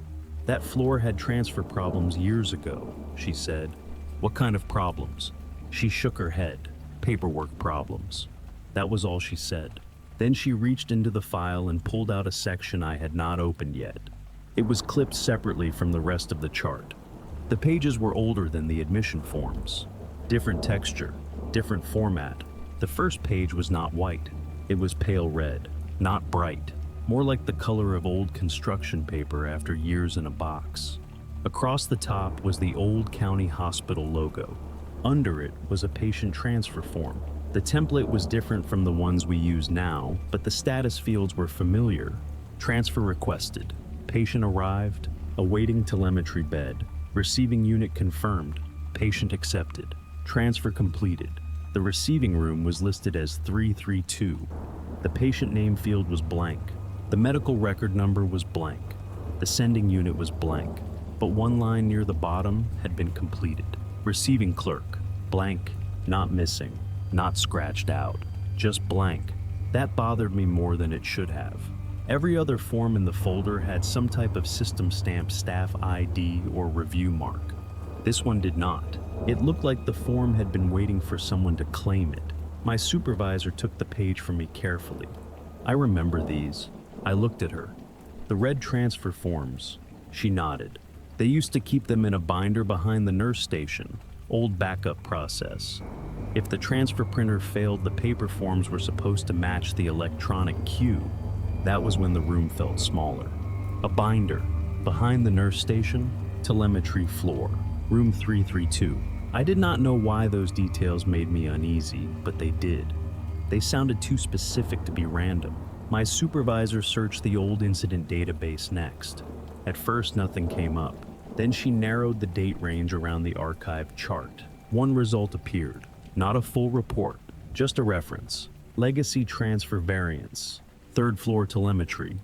"That floor had transfer problems years ago," she said. "What kind of problems?" She shook her head. "Paperwork problems." That was all she said. Then she reached into the file and pulled out a section I had not opened yet. It was clipped separately from the rest of the chart. The pages were older than the admission forms. Different texture, different format. The first page was not white. It was pale red, not bright. More like the color of old construction paper after years in a box. Across the top was the old county hospital logo. Under it was a patient transfer form. The template was different from the ones we use now, but the status fields were familiar. Transfer requested. Patient arrived. Awaiting telemetry bed. Receiving unit confirmed. Patient accepted. Transfer completed. The receiving room was listed as 332. The patient name field was blank. The medical record number was blank. The sending unit was blank, but one line near the bottom had been completed. Receiving clerk, blank, not missing, not scratched out, just blank. That bothered me more than it should have. Every other form in the folder had some type of system stamp, staff ID, or review mark. This one did not. It looked like the form had been waiting for someone to claim it. My supervisor took the page from me carefully. "I remember these." I looked at her. "The red transfer forms." She nodded. "They used to keep them in a binder behind the nurse station. Old backup process. If the transfer printer failed, the paper forms were supposed to match the electronic queue. That was when the room felt smaller. A binder. Behind the nurse station. Telemetry floor. Room 332. I did not know why those details made me uneasy, but they did. They sounded too specific to be random. My supervisor searched the old incident database next. At first, nothing came up. Then she narrowed the date range around the archive chart. One result appeared. Not a full report, just a reference. Legacy transfer variance. Third floor telemetry.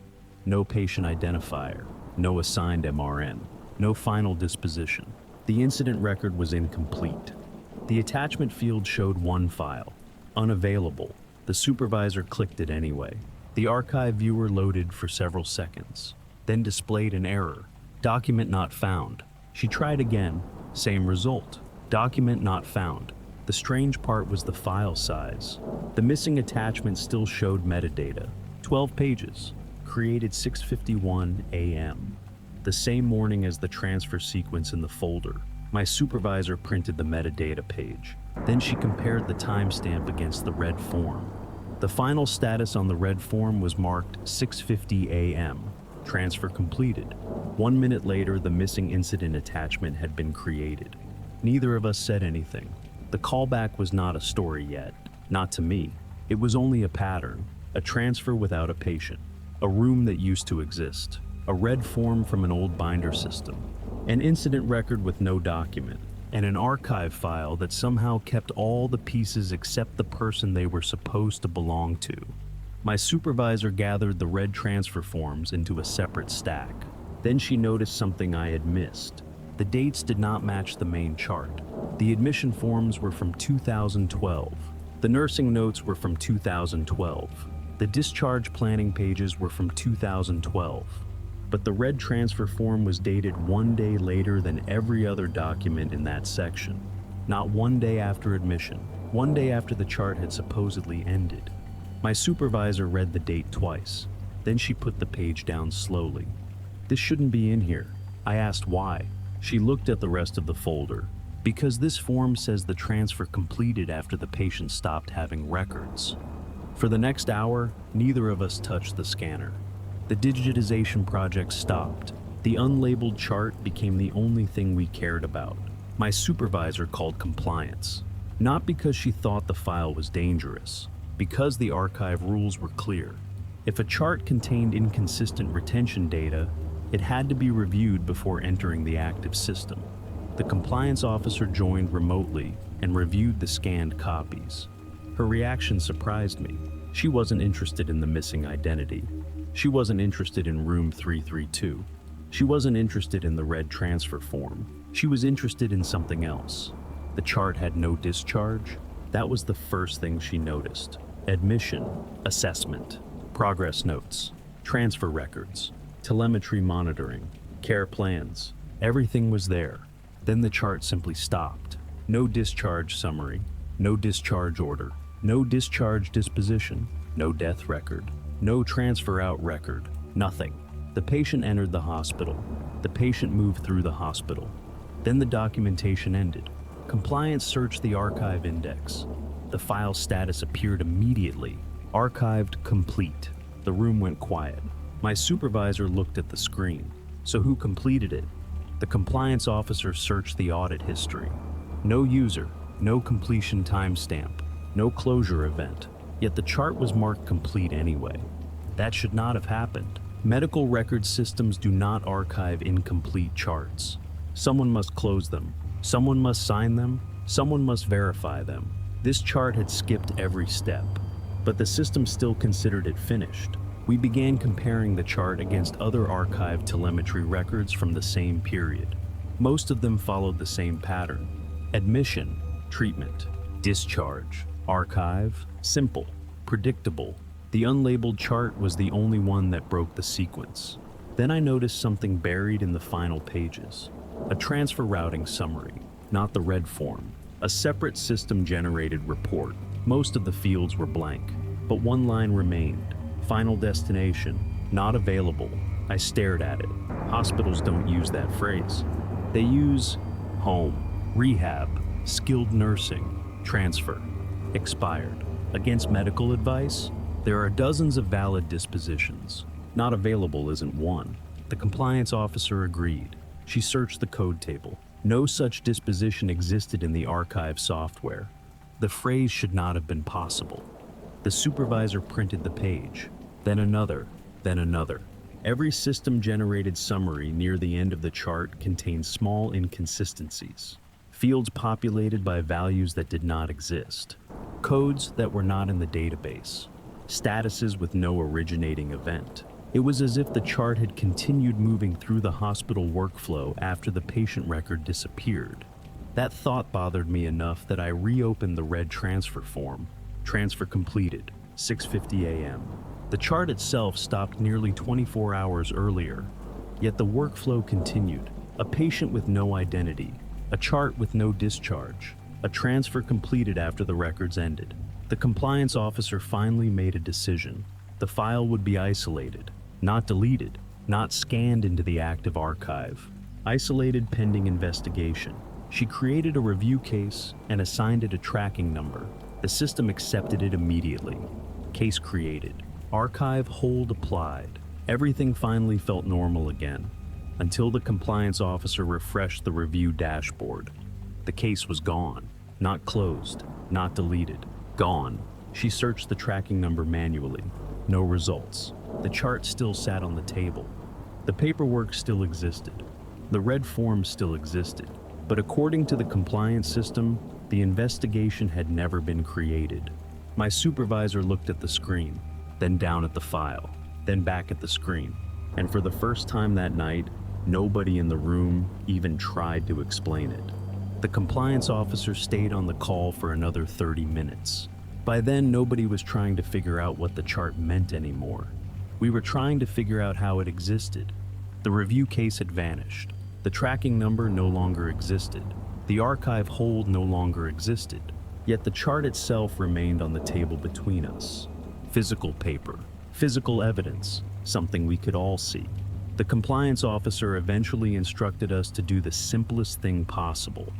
No patient identifier. No assigned MRN. No final disposition. The incident record was incomplete. The attachment field showed one file. Unavailable. The supervisor clicked it anyway. The archive viewer loaded for several seconds, then displayed an error. Document not found. She tried again. Same result. Document not found. The strange part was the file size. The missing attachment still showed metadata. 12 pages. Created 6:51 a.m. The same morning as the transfer sequence in the folder. My supervisor printed the metadata page. Then she compared the timestamp against the red form. The final status on the red form was marked 6:50 a.m. Transfer completed. 1 minute later, the missing incident attachment had been created. Neither of us said anything. The callback was not a story yet, not to me. It was only a pattern, a transfer without a patient, a room that used to exist, a red form from an old binder system, an incident record with no document, and an archive file that somehow kept all the pieces except the person they were supposed to belong to. My supervisor gathered the red transfer forms into a separate stack. Then she noticed something I had missed. The dates did not match the main chart. The admission forms were from 2012. The nursing notes were from 2012. The discharge planning pages were from 2012. But the red transfer form was dated 1 day later than every other document in that section. Not 1 day after admission, 1 day after the chart had supposedly ended. My supervisor read the date twice. Then she put the page down slowly. This shouldn't be in here. I asked why. She looked at the rest of the folder. Because this form says the transfer completed after the patient stopped having records. For the next hour, neither of us touched the scanner. The digitization project stopped. The unlabeled chart became the only thing we cared about. My supervisor called compliance. Not because she thought the file was dangerous, because the archive rules were clear. If a chart contained inconsistent retention data, it had to be reviewed before entering the active system. The compliance officer joined remotely and reviewed the scanned copies. Her reaction surprised me. She wasn't interested in the missing identity. She wasn't interested in room 332. She wasn't interested in the red transfer form. She was interested in something else. The chart had no discharge. That was the first thing she noticed. Admission, assessment, progress notes, transfer records, telemetry monitoring, care plans. Everything was there. Then the chart simply stopped. No discharge summary, no discharge order, no discharge disposition, no death record, no transfer out record, nothing. The patient entered the hospital. The patient moved through the hospital. Then the documentation ended. Compliance searched the archive index. The file status appeared immediately. Archived complete. The room went quiet. My supervisor looked at the screen. So who completed it? The compliance officer searched the audit history. No user, no completion timestamp, no closure event. Yet the chart was marked complete anyway. That should not have happened. Medical record systems do not archive incomplete charts. Someone must close them. Someone must sign them. Someone must verify them. This chart had skipped every step, but the system still considered it finished. We began comparing the chart against other archived telemetry records from the same period. Most of them followed the same pattern. Admission, treatment, discharge, archive, simple, predictable. The unlabeled chart was the only one that broke the sequence. Then I noticed something buried in the final pages. A transfer routing summary, not the red form. A separate system-generated report. Most of the fields were blank, but one line remained. Final destination, not available. I stared at it. Hospitals don't use that phrase. They use home, rehab, skilled nursing, transfer, expired. Against medical advice, there are dozens of valid dispositions. Not available isn't one. The compliance officer agreed. She searched the code table. No such disposition existed in the archive software. The phrase should not have been possible. The supervisor printed the page, then another, then another. Every system-generated summary near the end of the chart contained small inconsistencies. Fields populated by values that did not exist. Codes that were not in the database. Statuses with no originating event. It was as if the chart had continued moving through the hospital workflow after the patient record disappeared. That thought bothered me enough that I reopened the red transfer form. Transfer completed, 6:50 a.m. The chart itself stopped nearly 24 hours earlier, yet the workflow continued. A patient with no identity, a chart with no discharge, a transfer completed after the records ended. The compliance officer finally made a decision. The file would be isolated, not deleted, not scanned into the active archive. Isolated pending investigation. She created a review case and assigned it a tracking number. The system accepted it immediately. Case created. Archive hold applied. Everything finally felt normal again, until the compliance officer refreshed the review dashboard. The case was gone. Not closed, not deleted, gone. She searched the tracking number manually. No results. The chart still sat on the table. The paperwork still existed. The red form still existed. But according to the compliance system, the investigation had never been created. My supervisor looked at the screen, then down at the file, then back at the screen. And for the first time that night, nobody in the room even tried to explain it. The compliance officer stayed on the call for another 30 minutes. By then, nobody was trying to figure out what the chart meant anymore. We were trying to figure out how it existed. The review case had vanished. The tracking number no longer existed. The archive hold no longer existed. Yet the chart itself remained on the table between us. Physical paper, physical evidence, something we could all see. The compliance officer eventually instructed us to do the simplest thing possible.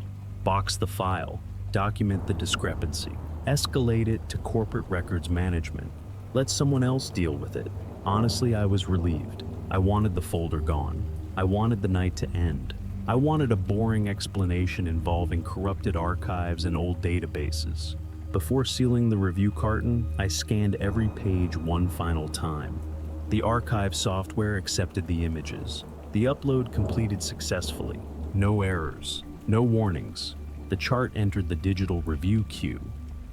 Box the file, document the discrepancy, escalate it to corporate records management. Let someone else deal with it. Honestly, I was relieved. I wanted the folder gone. I wanted the night to end. I wanted a boring explanation involving corrupted archives and old databases. Before sealing the review carton, I scanned every page one final time. The archive software accepted the images. The upload completed successfully. No errors, no warnings. The chart entered the digital review queue.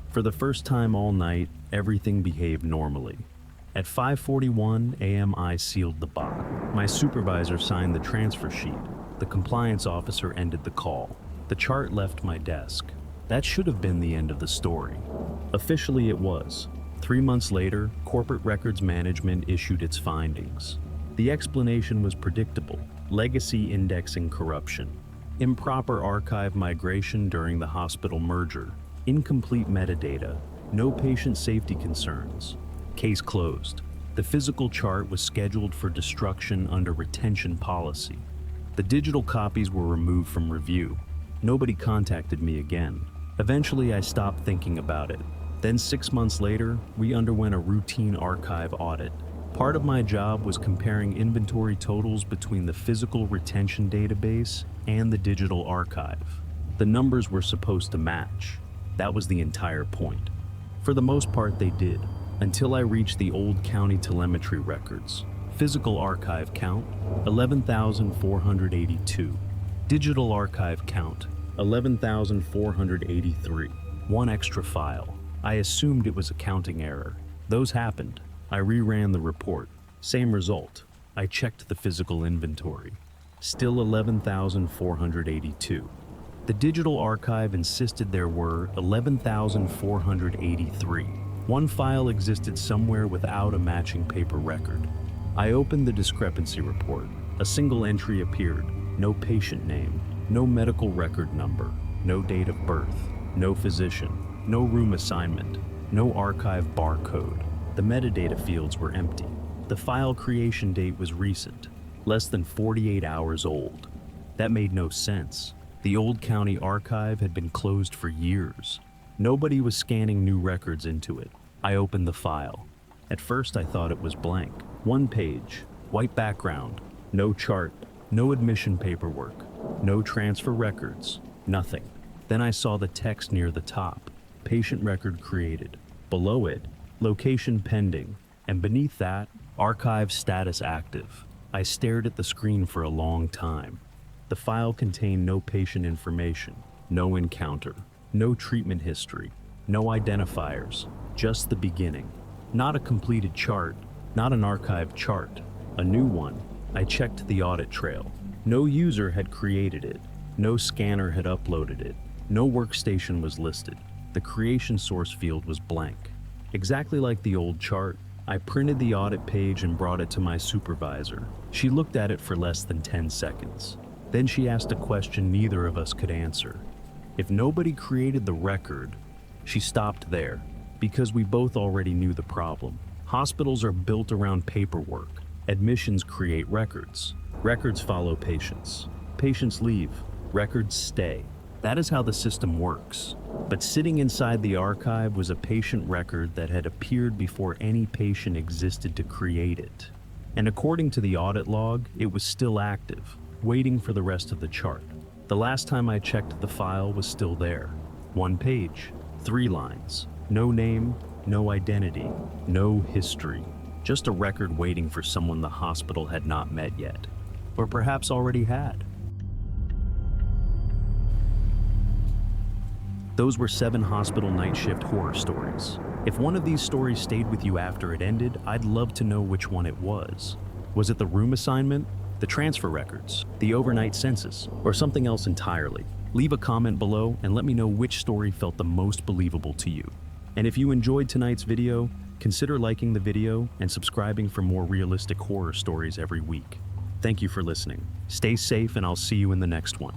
For the first time all night, everything behaved normally. At 5:41 a.m. I sealed the box. My supervisor signed the transfer sheet. The compliance officer ended the call. The chart left my desk. That should have been the end of the story. Officially it was. 3 months later, corporate records management issued its findings. The explanation was predictable: legacy indexing corruption, improper archive migration during the hospital merger, incomplete metadata, no patient safety concerns. Case closed. The physical chart was scheduled for destruction under retention policy. The digital copies were removed from review. Nobody contacted me again. Eventually, I stopped thinking about it. Then 6 months later, we underwent a routine archive audit. Part of my job was comparing inventory totals between the physical retention database and the digital archive. The numbers were supposed to match. That was the entire point. For the most part, they did, until I reached the old county telemetry records. Physical archive count, 11,482. Digital archive count, 11,483. One extra file. I assumed it was a counting error. Those happened. I reran the report. Same result. I checked the physical inventory. Still 11,482. The digital archive insisted there were 11,483. One file existed somewhere without a matching paper record. I opened the discrepancy report. A single entry appeared. No patient name, no medical record number, no date of birth, no physician, no room assignment, no archive barcode. The metadata fields were empty. The file creation date was recent, less than 48 hours old. That made no sense. The old county archive had been closed for years. Nobody was scanning new records into it. I opened the file. At first I thought it was blank. One page, white background, no chart, no admission paperwork, no transfer records, nothing. Then I saw the text near the top, patient record created. Below it, location pending, and beneath that, archive status active. I stared at the screen for a long time. The file contained no patient information, no encounter, no treatment history, no identifiers, just the beginning. Not a completed chart, not an archived chart, a new one. I checked the audit trail. No user had created it. No scanner had uploaded it. No workstation was listed. The creation source field was blank. Exactly like the old chart, I printed the audit page and brought it to my supervisor. She looked at it for less than 10 seconds. Then she asked a question neither of us could answer. If nobody created the record, she stopped there, because we both already knew the problem. Hospitals are built around paperwork. Admissions create records. Records follow patients. Patients leave. Records stay. That is how the system works. But sitting inside the archive was a patient record that had appeared before any patient existed to create it. And according to the audit log, it was still active, waiting for the rest of the chart. The last time I checked, the file was still there. One page, 3 lines, no name, no identity, no history. Just a record waiting for someone the hospital had not met yet, or perhaps already had. Those were 7 hospital night shift horror stories. If one of these stories stayed with you after it ended, I'd love to know which one it was. Was it the room assignment, the transfer records, the overnight census, or something else entirely? Leave a comment below and let me know which story felt the most believable to you. And if you enjoyed tonight's video, consider liking the video and subscribing for more realistic horror stories every week. Thank you for listening. Stay safe and I'll see you in the next one.